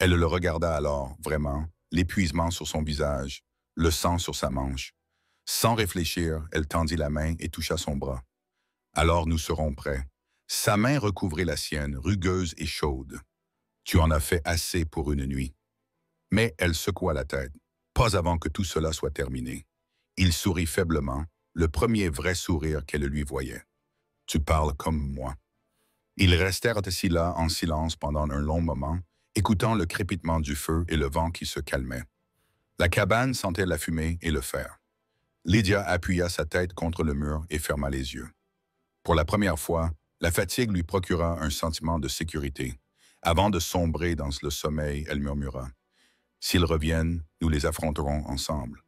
elle le regarda alors, vraiment, l'épuisement sur son visage, le sang sur sa manche. Sans réfléchir, elle tendit la main et toucha son bras. « Alors nous serons prêts. » Sa main recouvrit la sienne, rugueuse et chaude. « Tu en as fait assez pour une nuit. » Mais elle secoua la tête. Pas avant que tout cela soit terminé. Il sourit faiblement, le premier vrai sourire qu'elle lui voyait. « Tu parles comme moi. » Ils restèrent assis là en silence pendant un long moment, écoutant le crépitement du feu et le vent qui se calmait. La cabane sentait la fumée et le fer. Lydia appuya sa tête contre le mur et ferma les yeux. Pour la première fois, la fatigue lui procura un sentiment de sécurité. Avant de sombrer dans le sommeil, elle murmura « S'ils reviennent, nous les affronterons ensemble. »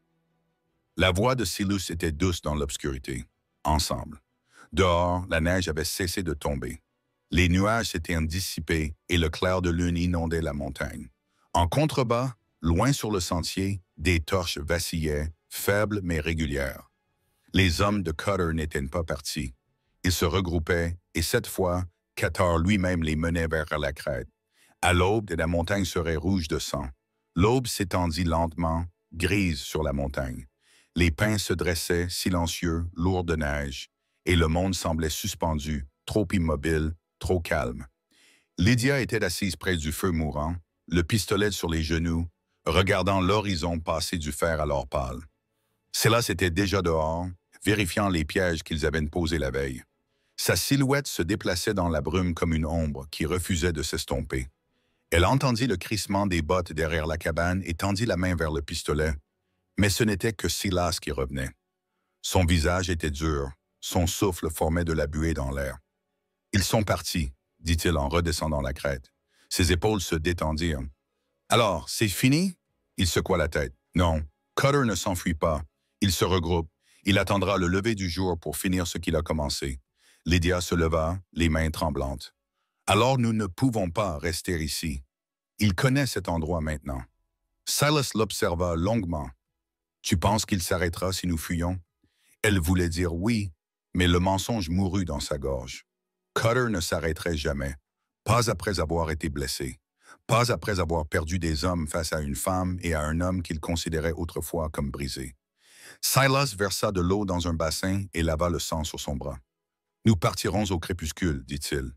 La voix de Silas était douce dans l'obscurité. Ensemble. Dehors, la neige avait cessé de tomber. Les nuages s'étaient dissipés et le clair de lune inondait la montagne. En contrebas, loin sur le sentier, des torches vacillaient, faibles mais régulières. Les hommes de Cutter n'étaient pas partis. Ils se regroupaient et cette fois, Qatar lui-même les menait vers la crête. À l'aube, la montagne serait rouge de sang. L'aube s'étendit lentement, grise sur la montagne. Les pins se dressaient, silencieux, lourds de neige, et le monde semblait suspendu, trop immobile, trop calme. Lydia était assise près du feu mourant, le pistolet sur les genoux, regardant l'horizon passer du fer à l'or pâle. Silas était déjà dehors, vérifiant les pièges qu'ils avaient posés la veille. Sa silhouette se déplaçait dans la brume comme une ombre qui refusait de s'estomper. Elle entendit le crissement des bottes derrière la cabane et tendit la main vers le pistolet. Mais ce n'était que Silas qui revenait. Son visage était dur, son souffle formait de la buée dans l'air. « Ils sont partis », dit-il en redescendant la crête. Ses épaules se détendirent. « Alors, c'est fini ?» Il secoua la tête. « Non, Cutter ne s'enfuit pas. Il se regroupe. Il attendra le lever du jour pour finir ce qu'il a commencé. » Lydia se leva, les mains tremblantes. « Alors nous ne pouvons pas rester ici. Il connaît cet endroit maintenant. » Silas l'observa longuement. « Tu penses qu'il s'arrêtera si nous fuyons? » Elle voulait dire oui, mais le mensonge mourut dans sa gorge. Cutter ne s'arrêterait jamais, pas après avoir été blessé, pas après avoir perdu des hommes face à une femme et à un homme qu'il considérait autrefois comme brisé. Silas versa de l'eau dans un bassin et lava le sang sur son bras. « Nous partirons au crépuscule, dit-il.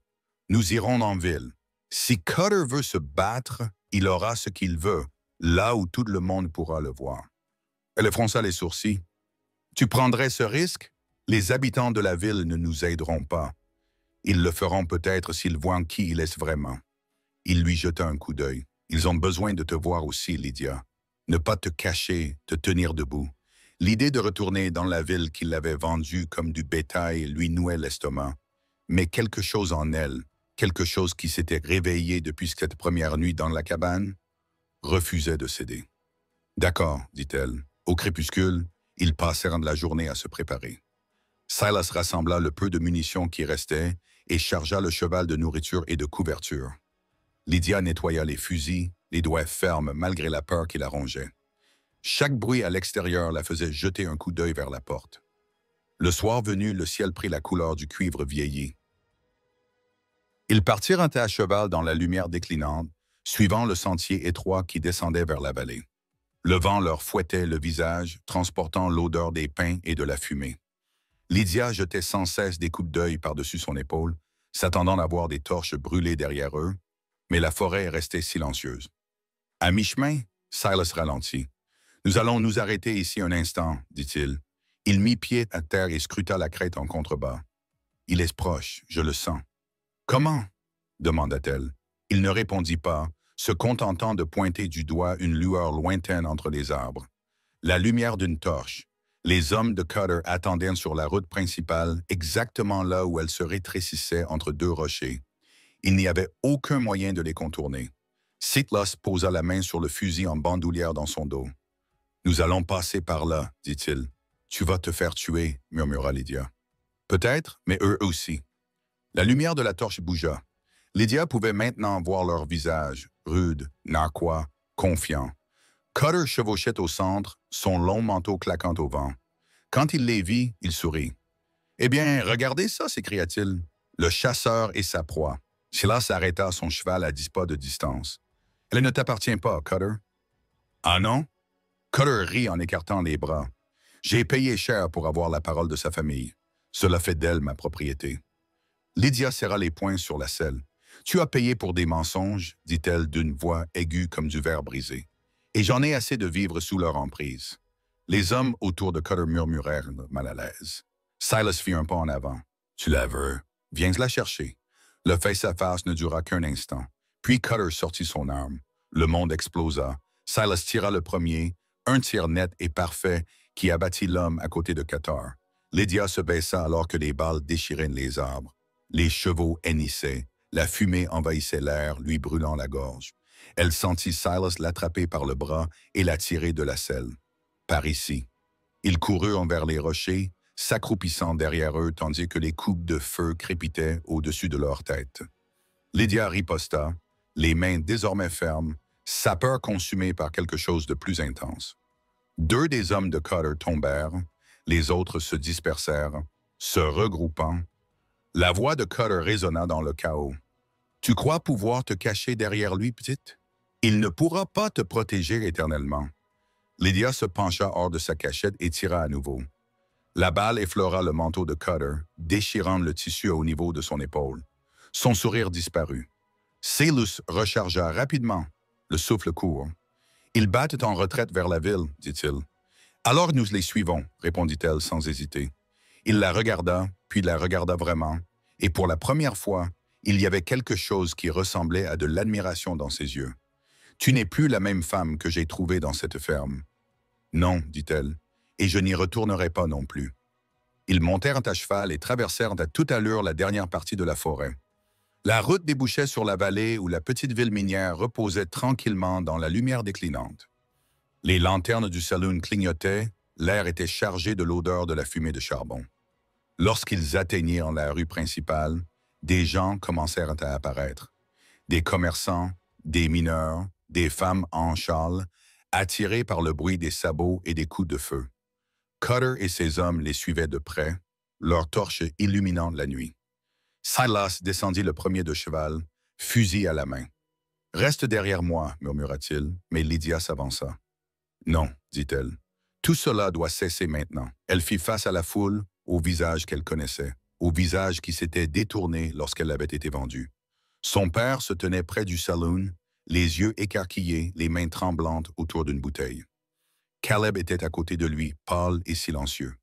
Nous irons en ville. Si Cutter veut se battre, il aura ce qu'il veut, là où tout le monde pourra le voir. » Elle fronça les sourcils. « Tu prendrais ce risque? Les habitants de la ville ne nous aideront pas. Ils le feront peut-être s'ils voient qui il est vraiment. » Il lui jeta un coup d'œil. « Ils ont besoin de te voir aussi, Lydia. Ne pas te cacher, te tenir debout. » L'idée de retourner dans la ville qu'il avait vendue comme du bétail lui nouait l'estomac. Mais quelque chose en elle, quelque chose qui s'était réveillé depuis cette première nuit dans la cabane, refusait de céder. « D'accord, dit-elle. Au crépuscule, ils passèrent la journée à se préparer. Silas rassembla le peu de munitions qui restaient et chargea le cheval de nourriture et de couverture. Lydia nettoya les fusils, les doigts fermes malgré la peur qui la rongeait. Chaque bruit à l'extérieur la faisait jeter un coup d'œil vers la porte. Le soir venu, le ciel prit la couleur du cuivre vieilli. Ils partirent à cheval dans la lumière déclinante, suivant le sentier étroit qui descendait vers la vallée. Le vent leur fouettait le visage, transportant l'odeur des pins et de la fumée. Lydia jetait sans cesse des coups d'œil par-dessus son épaule, s'attendant à voir des torches brûler derrière eux, mais la forêt restait silencieuse. À mi-chemin, Silas ralentit. « Nous allons nous arrêter ici un instant, dit-il. Il mit pied à terre et scruta la crête en contrebas. Il est proche, je le sens. Comment? Demanda-t-elle. Il ne répondit pas, se contentant de pointer du doigt une lueur lointaine entre les arbres. La lumière d'une torche. Les hommes de Cutter attendaient sur la route principale, exactement là où elle se rétrécissait entre deux rochers. Il n'y avait aucun moyen de les contourner. Silas posa la main sur le fusil en bandoulière dans son dos. « Nous allons passer par là, dit-il. « Tu vas te faire tuer, murmura Lydia. « Peut-être, mais eux aussi. » La lumière de la torche bougea. Lydia pouvait maintenant voir leur visage, rude, narquois, confiant. Cutter chevauchait au centre, son long manteau claquant au vent. Quand il les vit, il sourit. « Eh bien, regardez ça, s'écria-t-il. Le chasseur et sa proie. » Silas s'arrêta son cheval à 10 pas de distance. « Elle ne t'appartient pas, Cutter. »« Ah non? » Cutter rit en écartant les bras. « J'ai payé cher pour avoir la parole de sa famille. Cela fait d'elle ma propriété. » Lydia serra les poings sur la selle. « Tu as payé pour des mensonges, dit-elle d'une voix aiguë comme du verre brisé. Et j'en ai assez de vivre sous leur emprise. » Les hommes autour de Cutter murmurèrent mal à l'aise. Silas fit un pas en avant. « Tu la veux? Viens la chercher. » Le face-à-face ne dura qu'un instant. Puis Cutter sortit son arme. Le monde explosa. Silas tira le premier, un tir net et parfait qui abattit l'homme à côté de Cutter. Lydia se baissa alors que les balles déchiraient les arbres. Les chevaux hennissaient. La fumée envahissait l'air, lui brûlant la gorge. Elle sentit Silas l'attraper par le bras et l'attirer de la selle. Par ici. Ils coururent vers les rochers, s'accroupissant derrière eux tandis que les coupes de feu crépitaient au-dessus de leur tête. Lydia riposta, les mains désormais fermes, sa peur consumée par quelque chose de plus intense. 2 des hommes de Cutter tombèrent, les autres se dispersèrent, se regroupant. La voix de Cutter résonna dans le chaos. « Tu crois pouvoir te cacher derrière lui, petite? Il ne pourra pas te protéger éternellement. » Lydia se pencha hors de sa cachette et tira à nouveau. La balle effleura le manteau de Cutter, déchirant le tissu au niveau de son épaule. Son sourire disparut. Silas rechargea rapidement, le souffle court. « Ils battent en retraite vers la ville, dit-il. »« Alors nous les suivons, répondit-elle sans hésiter. » Il la regarda, puis la regarda vraiment, et pour la première fois, il y avait quelque chose qui ressemblait à de l'admiration dans ses yeux. « Tu n'es plus la même femme que j'ai trouvée dans cette ferme. »« Non, dit-elle, et je n'y retournerai pas non plus. » Ils montèrent à cheval et traversèrent à toute allure la dernière partie de la forêt. La route débouchait sur la vallée où la petite ville minière reposait tranquillement dans la lumière déclinante. Les lanternes du saloon clignotaient, l'air était chargé de l'odeur de la fumée de charbon. Lorsqu'ils atteignirent la rue principale, des gens commencèrent à apparaître. Des commerçants, des mineurs, des femmes en châle, attirés par le bruit des sabots et des coups de feu. Cutter et ses hommes les suivaient de près, leurs torches illuminant la nuit. Silas descendit le premier de cheval, fusil à la main. Reste derrière moi, murmura-t-il, mais Lydia s'avança. Non, dit-elle. Tout cela doit cesser maintenant. Elle fit face à la foule, au visage qu'elle connaissait, au visage qui s'était détourné lorsqu'elle avait été vendue. Son père se tenait près du saloon, les yeux écarquillés, les mains tremblantes autour d'une bouteille. Caleb était à côté de lui, pâle et silencieux.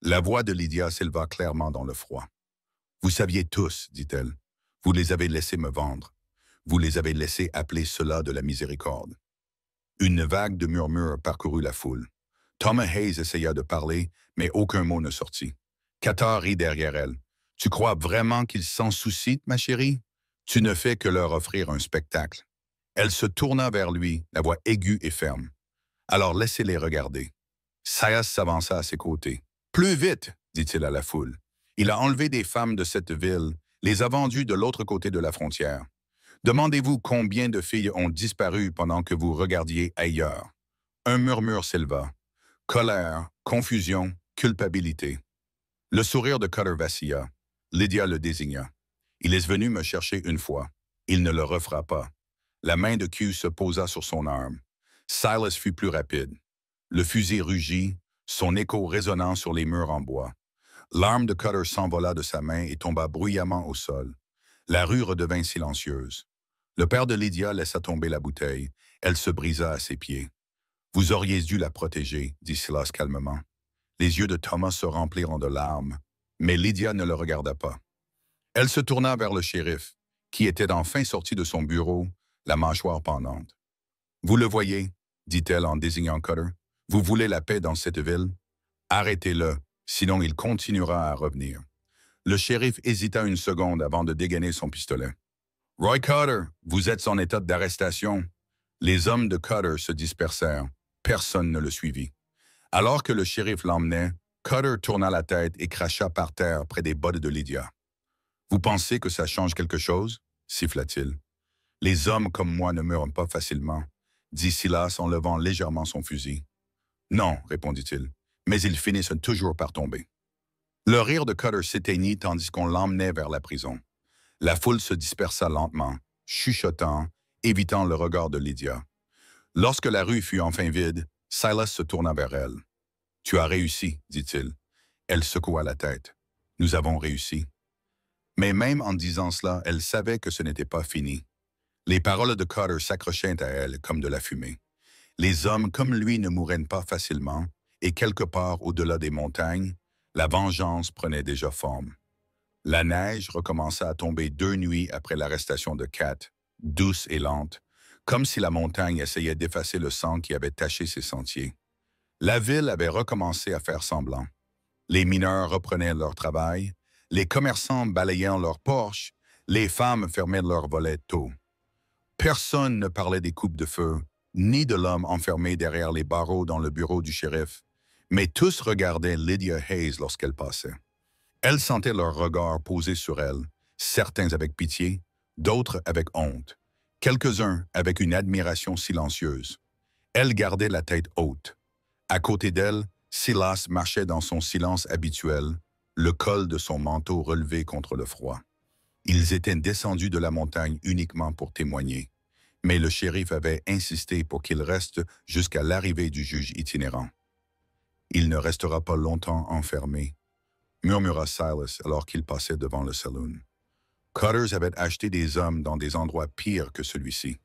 La voix de Lydia s'éleva clairement dans le froid. « Vous saviez tous, dit-elle. Vous les avez laissés me vendre. Vous les avez laissés appeler cela de la miséricorde. » Une vague de murmures parcourut la foule. Thomas Hayes essaya de parler, mais aucun mot ne sortit. Qatar rit derrière elle. « Tu crois vraiment qu'ils s'en soucient, ma chérie? Tu ne fais que leur offrir un spectacle. » Elle se tourna vers lui, la voix aiguë et ferme. « Alors laissez-les regarder. » Sayas s'avança à ses côtés. « Plus vite, dit-il à la foule. Il a enlevé des femmes de cette ville, les a vendues de l'autre côté de la frontière. Demandez-vous combien de filles ont disparu pendant que vous regardiez ailleurs. » Un murmure s'éleva. Colère, confusion, culpabilité. Le sourire de Cutter vacilla. Lydia le désigna. « Il est venu me chercher une fois. Il ne le refera pas. » La main de Q se posa sur son arme. Silas fut plus rapide. Le fusil rugit, son écho résonnant sur les murs en bois. L'arme de Cutter s'envola de sa main et tomba bruyamment au sol. La rue redevint silencieuse. Le père de Lydia laissa tomber la bouteille. Elle se brisa à ses pieds. « Vous auriez dû la protéger, » dit Silas calmement. Les yeux de Thomas se remplirent de larmes, mais Lydia ne le regarda pas. Elle se tourna vers le shérif, qui était enfin sorti de son bureau, la mâchoire pendante. « Vous le voyez, » dit-elle en désignant Cutter. « Vous voulez la paix dans cette ville? Arrêtez-le, sinon il continuera à revenir. » Le shérif hésita une seconde avant de dégainer son pistolet. « Roy Cutter, vous êtes en état d'arrestation. » Les hommes de Cutter se dispersèrent. Personne ne le suivit. Alors que le shérif l'emmenait, Cutter tourna la tête et cracha par terre près des bottes de Lydia. « Vous pensez que ça change quelque chose? » siffla-t-il. « Les hommes comme moi ne meurent pas facilement, » dit Silas en levant légèrement son fusil. « Non, répondit-il, mais ils finissent toujours par tomber. » Le rire de Cutter s'éteignit tandis qu'on l'emmenait vers la prison. La foule se dispersa lentement, chuchotant, évitant le regard de Lydia. Lorsque la rue fut enfin vide, Silas se tourna vers elle. « Tu as réussi, dit-il. » Elle secoua la tête. « Nous avons réussi. » Mais même en disant cela, elle savait que ce n'était pas fini. Les paroles de Cutter s'accrochaient à elle comme de la fumée. Les hommes comme lui ne mouraient pas facilement, et quelque part au-delà des montagnes, la vengeance prenait déjà forme. La neige recommença à tomber 2 nuits après l'arrestation de Kat, douce et lente, comme si la montagne essayait d'effacer le sang qui avait taché ses sentiers. La ville avait recommencé à faire semblant. Les mineurs reprenaient leur travail, les commerçants balayaient leurs porches, les femmes fermaient leurs volets tôt. Personne ne parlait des coupes de feu, ni de l'homme enfermé derrière les barreaux dans le bureau du shérif, mais tous regardaient Lydia Hayes lorsqu'elle passait. Elle sentait leur regard posé sur elle, certains avec pitié, d'autres avec honte, quelques-uns avec une admiration silencieuse. Elle gardait la tête haute. À côté d'elle, Silas marchait dans son silence habituel, le col de son manteau relevé contre le froid. Ils étaient descendus de la montagne uniquement pour témoigner, mais le shérif avait insisté pour qu'il reste jusqu'à l'arrivée du juge itinérant. « Il ne restera pas longtemps enfermé, » murmura Silas alors qu'il passait devant le saloon. Cutters avait acheté des hommes dans des endroits pires que celui-ci.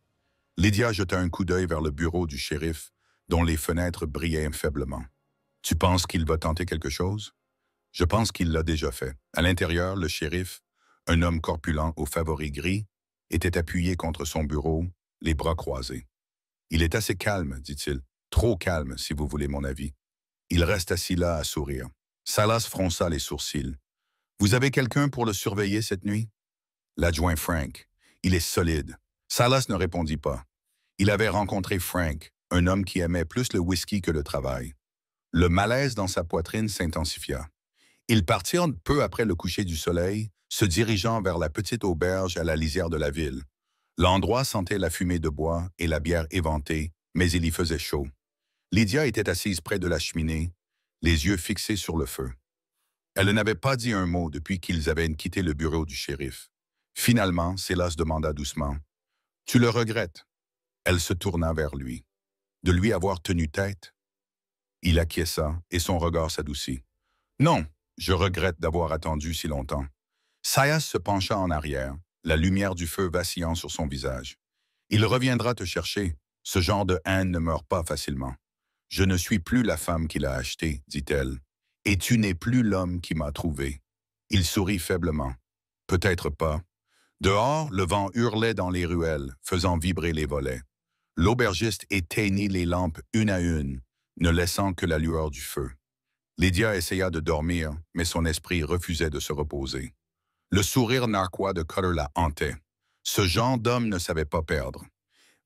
Lydia jeta un coup d'œil vers le bureau du shérif, dont les fenêtres brillaient faiblement. « Tu penses qu'il va tenter quelque chose? » « Je pense qu'il l'a déjà fait. » À l'intérieur, le shérif, un homme corpulent aux favoris gris, était appuyé contre son bureau, les bras croisés. « Il est assez calme, dit-il. Trop calme, si vous voulez mon avis. » Il reste assis là à sourire. Silas fronça les sourcils. « Vous avez quelqu'un pour le surveiller cette nuit? » L'adjoint Frank. « Il est solide. » Silas ne répondit pas. Il avait rencontré Frank, un homme qui aimait plus le whisky que le travail. Le malaise dans sa poitrine s'intensifia. Ils partirent peu après le coucher du soleil, se dirigeant vers la petite auberge à la lisière de la ville. L'endroit sentait la fumée de bois et la bière éventée, mais il y faisait chaud. Lydia était assise près de la cheminée, les yeux fixés sur le feu. Elle n'avait pas dit un mot depuis qu'ils avaient quitté le bureau du shérif. Finalement, Silas demanda doucement, Tu le regrettes. Elle se tourna vers lui. De lui avoir tenu tête? Il acquiesça et son regard s'adoucit. Non, je regrette d'avoir attendu si longtemps. Silas se pencha en arrière, la lumière du feu vacillant sur son visage. Il reviendra te chercher. Ce genre de haine ne meurt pas facilement. Je ne suis plus la femme qu'il a achetée, dit-elle. Et tu n'es plus l'homme qui m'a trouvé. Il sourit faiblement. Peut-être pas. Dehors, le vent hurlait dans les ruelles, faisant vibrer les volets. L'aubergiste éteignit les lampes une à une, ne laissant que la lueur du feu. Lydia essaya de dormir, mais son esprit refusait de se reposer. Le sourire narquois de Cutter la hantait. Ce genre d'homme ne savait pas perdre.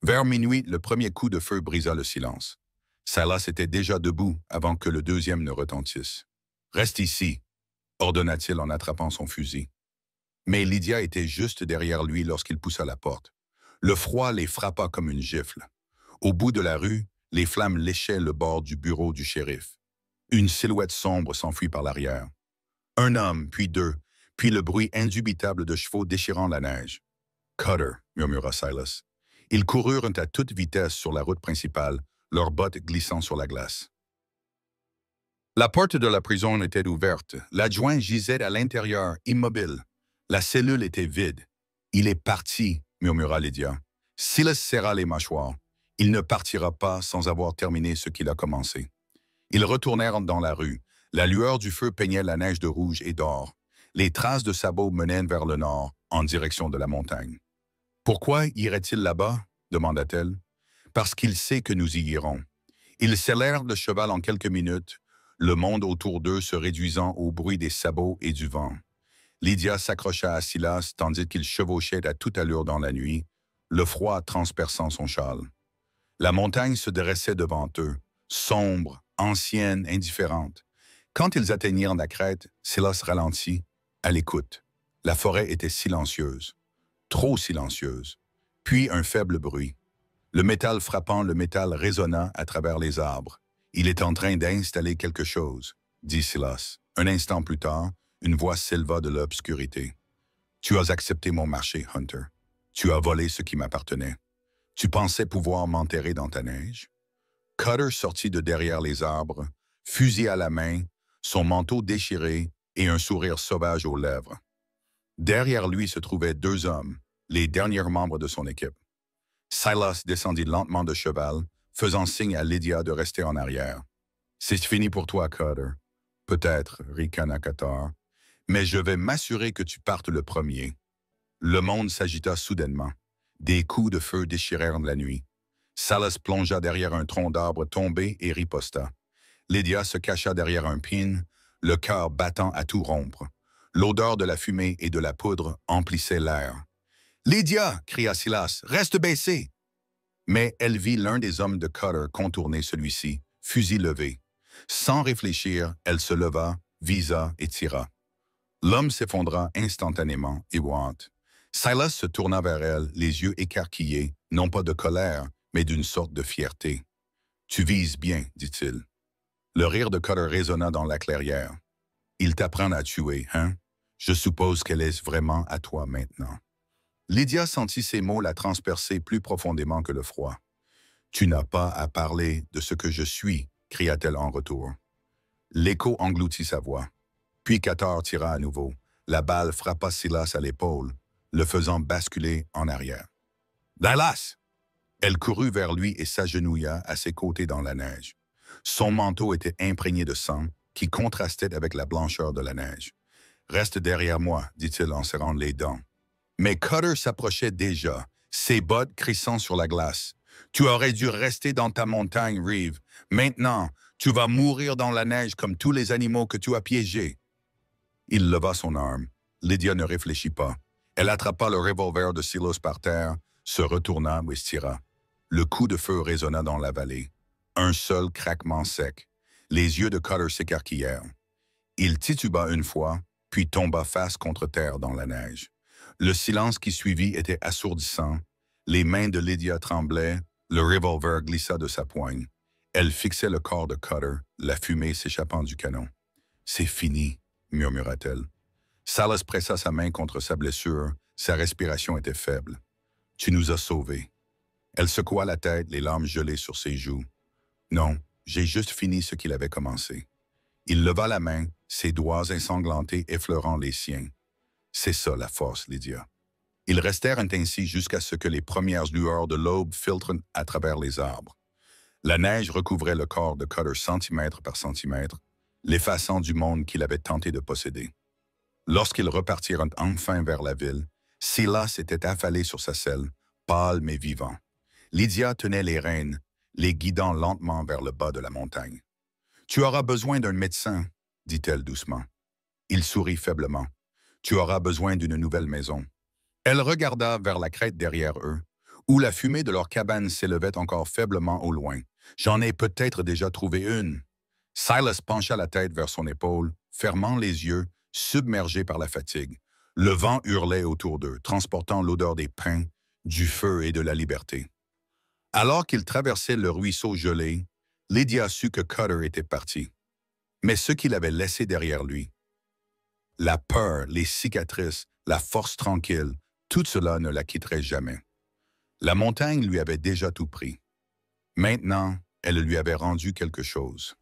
Vers minuit, le premier coup de feu brisa le silence. Silas était déjà debout avant que le deuxième ne retentisse. « Reste ici », ordonna-t-il en attrapant son fusil. Mais Lydia était juste derrière lui lorsqu'il poussa la porte. Le froid les frappa comme une gifle. Au bout de la rue, les flammes léchaient le bord du bureau du shérif. Une silhouette sombre s'enfuit par l'arrière. Un homme, puis deux, puis le bruit indubitable de chevaux déchirant la neige. « Cutter », murmura Silas. Ils coururent à toute vitesse sur la route principale, leurs bottes glissant sur la glace. La porte de la prison était ouverte. L'adjoint gisait à l'intérieur, immobile. La cellule était vide. « Il est parti », murmura Lydia. Silas serra les mâchoires. Il ne partira pas sans avoir terminé ce qu'il a commencé. Ils retournèrent dans la rue. La lueur du feu peignait la neige de rouge et d'or. Les traces de sabots menaient vers le nord, en direction de la montagne. « Pourquoi irait-il là-bas » demanda-t-elle. « Parce qu'il sait que nous y irons. » Ils sellèrent le cheval en quelques minutes, le monde autour d'eux se réduisant au bruit des sabots et du vent. Lydia s'accrocha à Silas tandis qu'il chevauchait à toute allure dans la nuit, le froid transperçant son châle. La montagne se dressait devant eux, sombre, ancienne, indifférente. Quand ils atteignirent la crête, Silas ralentit, à l'écoute. La forêt était silencieuse, trop silencieuse. Puis un faible bruit. Le métal frappant le métal résonna à travers les arbres. « Il est en train d'installer quelque chose », dit Silas. Un instant plus tard, une voix s'éleva de l'obscurité. « Tu as accepté mon marché, Hunter. Tu as volé ce qui m'appartenait. Tu pensais pouvoir m'enterrer dans ta neige? » Cutter sortit de derrière les arbres, fusil à la main, son manteau déchiré et un sourire sauvage aux lèvres. Derrière lui se trouvaient deux hommes, les derniers membres de son équipe. Silas descendit lentement de cheval, faisant signe à Lydia de rester en arrière. « C'est fini pour toi, Cutter. »« Peut-être, » ricana Cutter, « mais je vais m'assurer que tu partes le premier. » Le monde s'agita soudainement. Des coups de feu déchirèrent la nuit. Silas plongea derrière un tronc d'arbre tombé et riposta. Lydia se cacha derrière un pin, le cœur battant à tout rompre. L'odeur de la fumée et de la poudre emplissait l'air. « Lydia » cria Silas, « reste baissé !» Mais elle vit l'un des hommes de Cutter contourner celui-ci, fusil levé. Sans réfléchir, elle se leva, visa et tira. L'homme s'effondra instantanément, épouvante. Silas se tourna vers elle, les yeux écarquillés, non pas de colère, mais d'une sorte de fierté. « Tu vises bien, dit-il. » Le rire de Cutter résonna dans la clairière. « Il t'apprend à tuer, hein? Je suppose qu'elle est vraiment à toi maintenant. » Lydia sentit ces mots la transpercer plus profondément que le froid. « Tu n'as pas à parler de ce que je suis, » cria-t-elle en retour. L'écho engloutit sa voix. Puis Cutter tira à nouveau. La balle frappa Silas à l'épaule, le faisant basculer en arrière. « Dallas !» Elle courut vers lui et s'agenouilla à ses côtés dans la neige. Son manteau était imprégné de sang, qui contrastait avec la blancheur de la neige. « Reste derrière moi, dit-il en serrant les dents. Mais Cutter s'approchait déjà, ses bottes crissant sur la glace. « Tu aurais dû rester dans ta montagne, Reeve. Maintenant, tu vas mourir dans la neige comme tous les animaux que tu as piégés. » Il leva son arme. Lydia ne réfléchit pas. Elle attrapa le revolver de Silas par terre, se retourna et se tira. Le coup de feu résonna dans la vallée. Un seul craquement sec. Les yeux de Cutter s'écarquillèrent. Il tituba une fois, puis tomba face contre terre dans la neige. Le silence qui suivit était assourdissant. Les mains de Lydia tremblaient, le revolver glissa de sa poigne. Elle fixait le corps de Cutter, la fumée s'échappant du canon. « C'est fini », murmura-t-elle. Silas pressa sa main contre sa blessure, sa respiration était faible. Tu nous as sauvés. Elle secoua la tête, les larmes gelées sur ses joues. Non, j'ai juste fini ce qu'il avait commencé. Il leva la main, ses doigts ensanglantés effleurant les siens. C'est ça la force, Lydia. Ils restèrent ainsi jusqu'à ce que les premières lueurs de l'aube filtrent à travers les arbres. La neige recouvrait le corps de Cutter centimètre par centimètre, l'effaçant du monde qu'il avait tenté de posséder. Lorsqu'ils repartirent enfin vers la ville, Silas s'était affalé sur sa selle, pâle mais vivant. Lydia tenait les rênes, les guidant lentement vers le bas de la montagne. « Tu auras besoin d'un médecin, dit-elle doucement. Il sourit faiblement. « Tu auras besoin d'une nouvelle maison. » Elle regarda vers la crête derrière eux, où la fumée de leur cabane s'élevait encore faiblement au loin. « J'en ai peut-être déjà trouvé une. » Silas pencha la tête vers son épaule, fermant les yeux, submergé par la fatigue. Le vent hurlait autour d'eux, transportant l'odeur des pins, du feu et de la liberté. Alors qu'ils traversaient le ruisseau gelé, Lydia sut que Cutter était parti. Mais ce qu'il avait laissé derrière lui, la peur, les cicatrices, la force tranquille, tout cela ne la quitterait jamais. La montagne lui avait déjà tout pris. Maintenant, elle lui avait rendu quelque chose.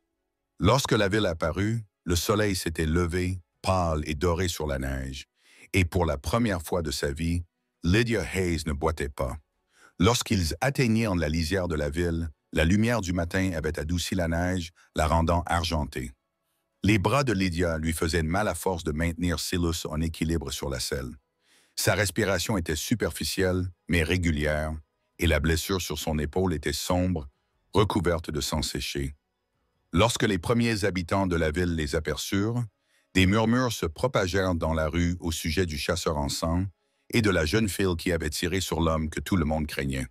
Lorsque la ville apparut, le soleil s'était levé, pâle et doré sur la neige, et pour la première fois de sa vie, Lydia Hayes ne boitait pas. Lorsqu'ils atteignirent la lisière de la ville, la lumière du matin avait adouci la neige, la rendant argentée. Les bras de Lydia lui faisaient mal à force de maintenir Silas en équilibre sur la selle. Sa respiration était superficielle, mais régulière, et la blessure sur son épaule était sombre, recouverte de sang séché. Lorsque les premiers habitants de la ville les aperçurent, des murmures se propagèrent dans la rue au sujet du chasseur en sang et de la jeune fille qui avait tiré sur l'homme que tout le monde craignait.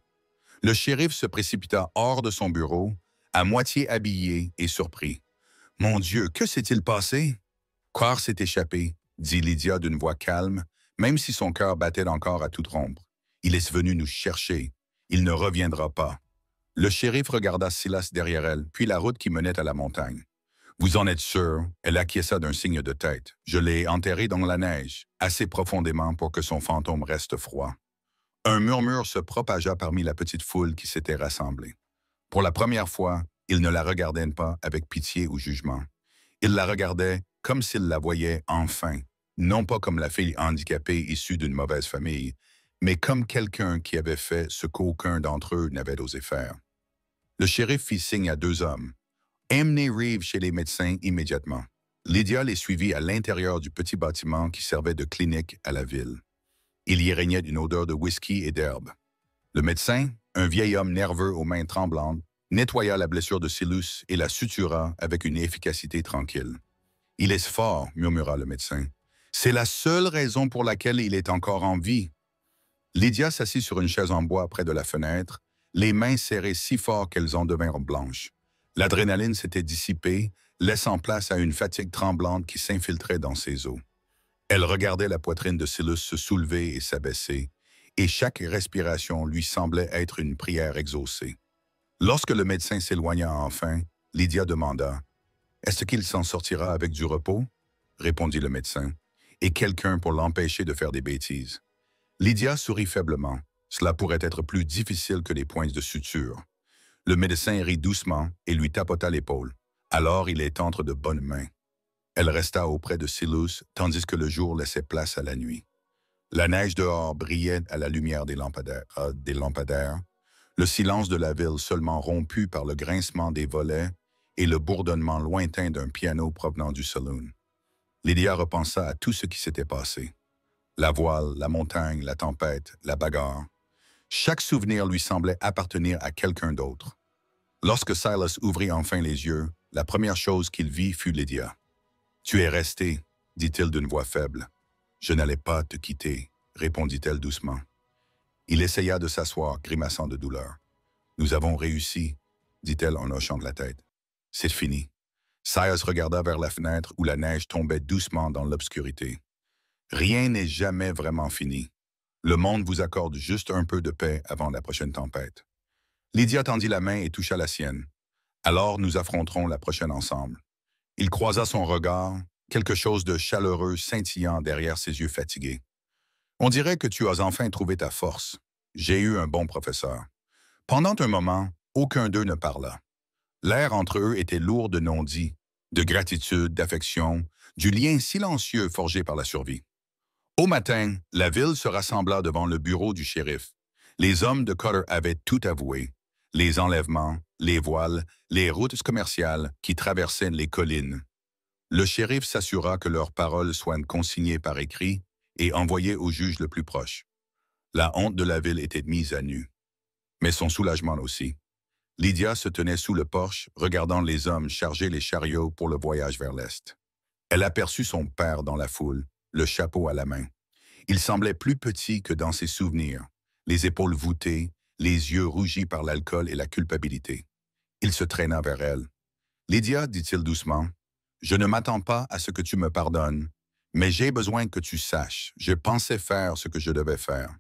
Le shérif se précipita hors de son bureau, à moitié habillé et surpris. « Mon Dieu, que s'est-il passé? » « Croire s'est échappé, dit Lydia d'une voix calme, même si son cœur battait encore à toute rompre. Il est venu nous chercher. Il ne reviendra pas. Le shérif regarda Silas derrière elle, puis la route qui menait à la montagne. « Vous en êtes sûr? » Elle acquiesça d'un signe de tête. « Je l'ai enterré dans la neige, assez profondément pour que son fantôme reste froid. » Un murmure se propagea parmi la petite foule qui s'était rassemblée. Pour la première fois, il ne la regardait pas avec pitié ou jugement. Il la regardait comme s'il la voyait enfin, non pas comme la fille handicapée issue d'une mauvaise famille, mais comme quelqu'un qui avait fait ce qu'aucun d'entre eux n'avait osé faire. Le shérif fit signe à deux hommes. « Emmenez Reeves chez les médecins immédiatement. » Lydia les suivit à l'intérieur du petit bâtiment qui servait de clinique à la ville. Il y régnait une odeur de whisky et d'herbe. Le médecin, un vieil homme nerveux aux mains tremblantes, nettoya la blessure de Silas et la sutura avec une efficacité tranquille. « Il est fort, » murmura le médecin. « C'est la seule raison pour laquelle il est encore en vie. » Lydia s'assit sur une chaise en bois près de la fenêtre, les mains serrées si fort qu'elles en devinrent blanches. L'adrénaline s'était dissipée, laissant place à une fatigue tremblante qui s'infiltrait dans ses os. Elle regardait la poitrine de Silas se soulever et s'abaisser, et chaque respiration lui semblait être une prière exaucée. Lorsque le médecin s'éloigna enfin, Lydia demanda « Est-ce qu'il s'en sortira avec du repos ?» répondit le médecin, « et quelqu'un pour l'empêcher de faire des bêtises. » Lydia sourit faiblement. Cela pourrait être plus difficile que les points de suture. Le médecin rit doucement et lui tapota l'épaule. Alors il est entre de bonnes mains. Elle resta auprès de Silas, tandis que le jour laissait place à la nuit. La neige dehors brillait à la lumière des lampadaires, le silence de la ville seulement rompu par le grincement des volets et le bourdonnement lointain d'un piano provenant du saloon. Lydia repensa à tout ce qui s'était passé. La voile, la montagne, la tempête, la bagarre. Chaque souvenir lui semblait appartenir à quelqu'un d'autre. Lorsque Silas ouvrit enfin les yeux, la première chose qu'il vit fut Lydia. « Tu es resté, » dit-il d'une voix faible. « Je n'allais pas te quitter, » répondit-elle doucement. Il essaya de s'asseoir, grimaçant de douleur. « Nous avons réussi, » dit-elle en hochant de la tête. « C'est fini. » Silas regarda vers la fenêtre où la neige tombait doucement dans l'obscurité. « Rien n'est jamais vraiment fini. Le monde vous accorde juste un peu de paix avant la prochaine tempête. » Lydia tendit la main et toucha la sienne. « Alors nous affronterons la prochaine ensemble. » Il croisa son regard, quelque chose de chaleureux scintillant derrière ses yeux fatigués. « On dirait que tu as enfin trouvé ta force. » J'ai eu un bon professeur. Pendant un moment, aucun d'eux ne parla. L'air entre eux était lourd de non-dits, de gratitude, d'affection, du lien silencieux forgé par la survie. Au matin, la ville se rassembla devant le bureau du shérif. Les hommes de Cotter avaient tout avoué. Les enlèvements, les voiles, les routes commerciales qui traversaient les collines. Le shérif s'assura que leurs paroles soient consignées par écrit et envoyées au juge le plus proche. La honte de la ville était mise à nu, mais son soulagement aussi. Lydia se tenait sous le porche, regardant les hommes charger les chariots pour le voyage vers l'Est. Elle aperçut son père dans la foule, le chapeau à la main. Il semblait plus petit que dans ses souvenirs, les épaules voûtées, les yeux rougis par l'alcool et la culpabilité. Il se traîna vers elle. « Lydia, dit-il doucement, je ne m'attends pas à ce que tu me pardonnes, mais j'ai besoin que tu saches, je pensais faire ce que je devais faire.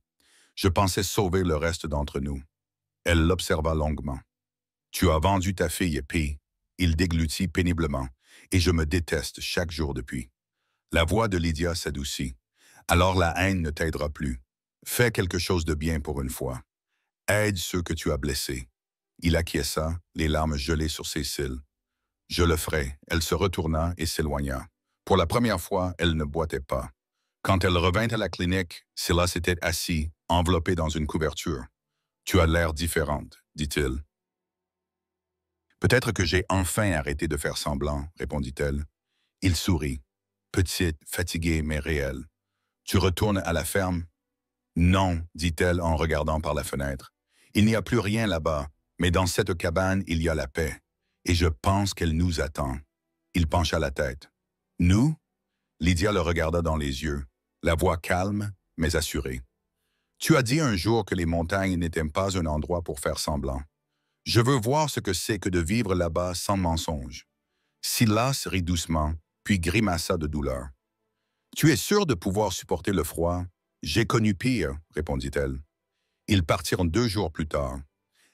Je pensais sauver le reste d'entre nous. » Elle l'observa longuement. « Tu as vendu ta fille, P. » Il déglutit péniblement, « et je me déteste chaque jour depuis. » La voix de Lydia s'adoucit. « Alors la haine ne t'aidera plus. Fais quelque chose de bien pour une fois. Aide ceux que tu as blessés. » Il acquiesça, les larmes gelées sur ses cils. « Je le ferai. » Elle se retourna et s'éloigna. Pour la première fois, elle ne boitait pas. Quand elle revint à la clinique, Silas était assis, enveloppé dans une couverture. « Tu as l'air différente, dit-il. »« Peut-être que j'ai enfin arrêté de faire semblant, répondit-elle. Il sourit. Petite, fatiguée, mais réelle. « Tu retournes à la ferme? »« Non, dit-elle en regardant par la fenêtre. Il n'y a plus rien là-bas, mais dans cette cabane, il y a la paix. Et je pense qu'elle nous attend. » Il pencha la tête. « Nous ?» Lydia le regarda dans les yeux, la voix calme, mais assurée. « Tu as dit un jour que les montagnes n'étaient pas un endroit pour faire semblant. Je veux voir ce que c'est que de vivre là-bas sans mensonge. » Silas rit doucement, puis grimaça de douleur. « Tu es sûr de pouvoir supporter le froid? »« J'ai connu pire, » répondit-elle. Ils partirent 2 jours plus tard.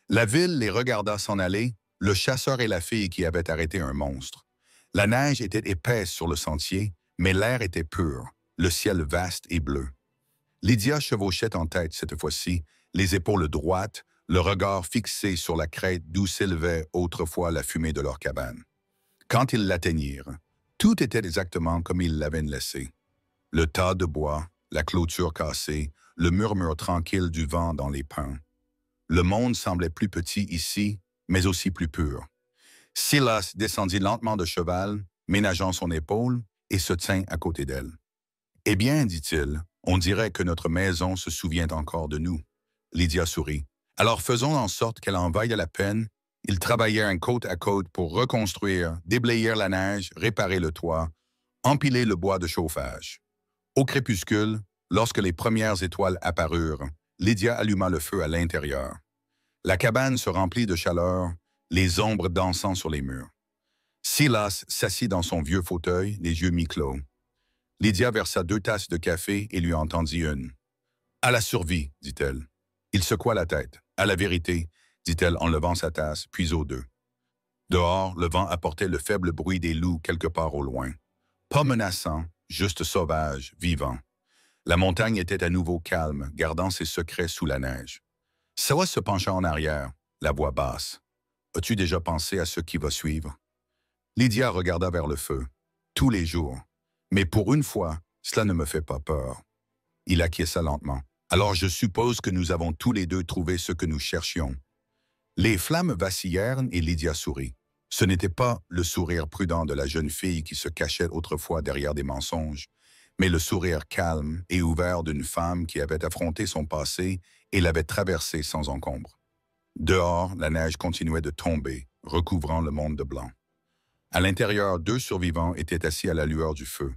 La ville les regarda s'en aller, le chasseur et la fille qui avaient arrêté un monstre. La neige était épaisse sur le sentier, mais l'air était pur, le ciel vaste et bleu. Lydia chevauchait en tête cette fois-ci, les épaules droites, le regard fixé sur la crête d'où s'élevait autrefois la fumée de leur cabane. Quand ils l'atteignirent, tout était exactement comme ils l'avaient laissé. Le tas de bois, la clôture cassée, le murmure tranquille du vent dans les pins. Le monde semblait plus petit ici, mais aussi plus pur. Silas descendit lentement de cheval, ménageant son épaule, et se tint à côté d'elle. « Eh bien, dit-il, on dirait que notre maison se souvient encore de nous. » Lydia sourit. « Alors faisons en sorte qu'elle en vaille la peine. » Ils travaillèrent côte à côte pour reconstruire, déblayer la neige, réparer le toit, empiler le bois de chauffage. Au crépuscule, lorsque les premières étoiles apparurent, Lydia alluma le feu à l'intérieur. La cabane se remplit de chaleur, les ombres dansant sur les murs. Silas s'assit dans son vieux fauteuil, les yeux mi-clos. Lydia versa 2 tasses de café et lui en tendit une. « À la survie, dit-elle. » Il secoua la tête. « À la vérité, dit-elle en levant sa tasse, puis aux 2. Dehors, le vent apportait le faible bruit des loups quelque part au loin. Pas menaçant, juste sauvage, vivant. La montagne était à nouveau calme, gardant ses secrets sous la neige. Silas se pencha en arrière, la voix basse. « As-tu déjà pensé à ce qui va suivre? » Lydia regarda vers le feu. « Tous les jours. Mais pour une fois, cela ne me fait pas peur. » Il acquiesça lentement. « Alors je suppose que nous avons tous les 2 trouvé ce que nous cherchions. » Les flammes vacillèrent et Lydia sourit. Ce n'était pas le sourire prudent de la jeune fille qui se cachait autrefois derrière des mensonges, mais le sourire calme et ouvert d'une femme qui avait affronté son passé et l'avait traversé sans encombre. Dehors, la neige continuait de tomber, recouvrant le monde de blanc. À l'intérieur, 2 survivants étaient assis à la lueur du feu.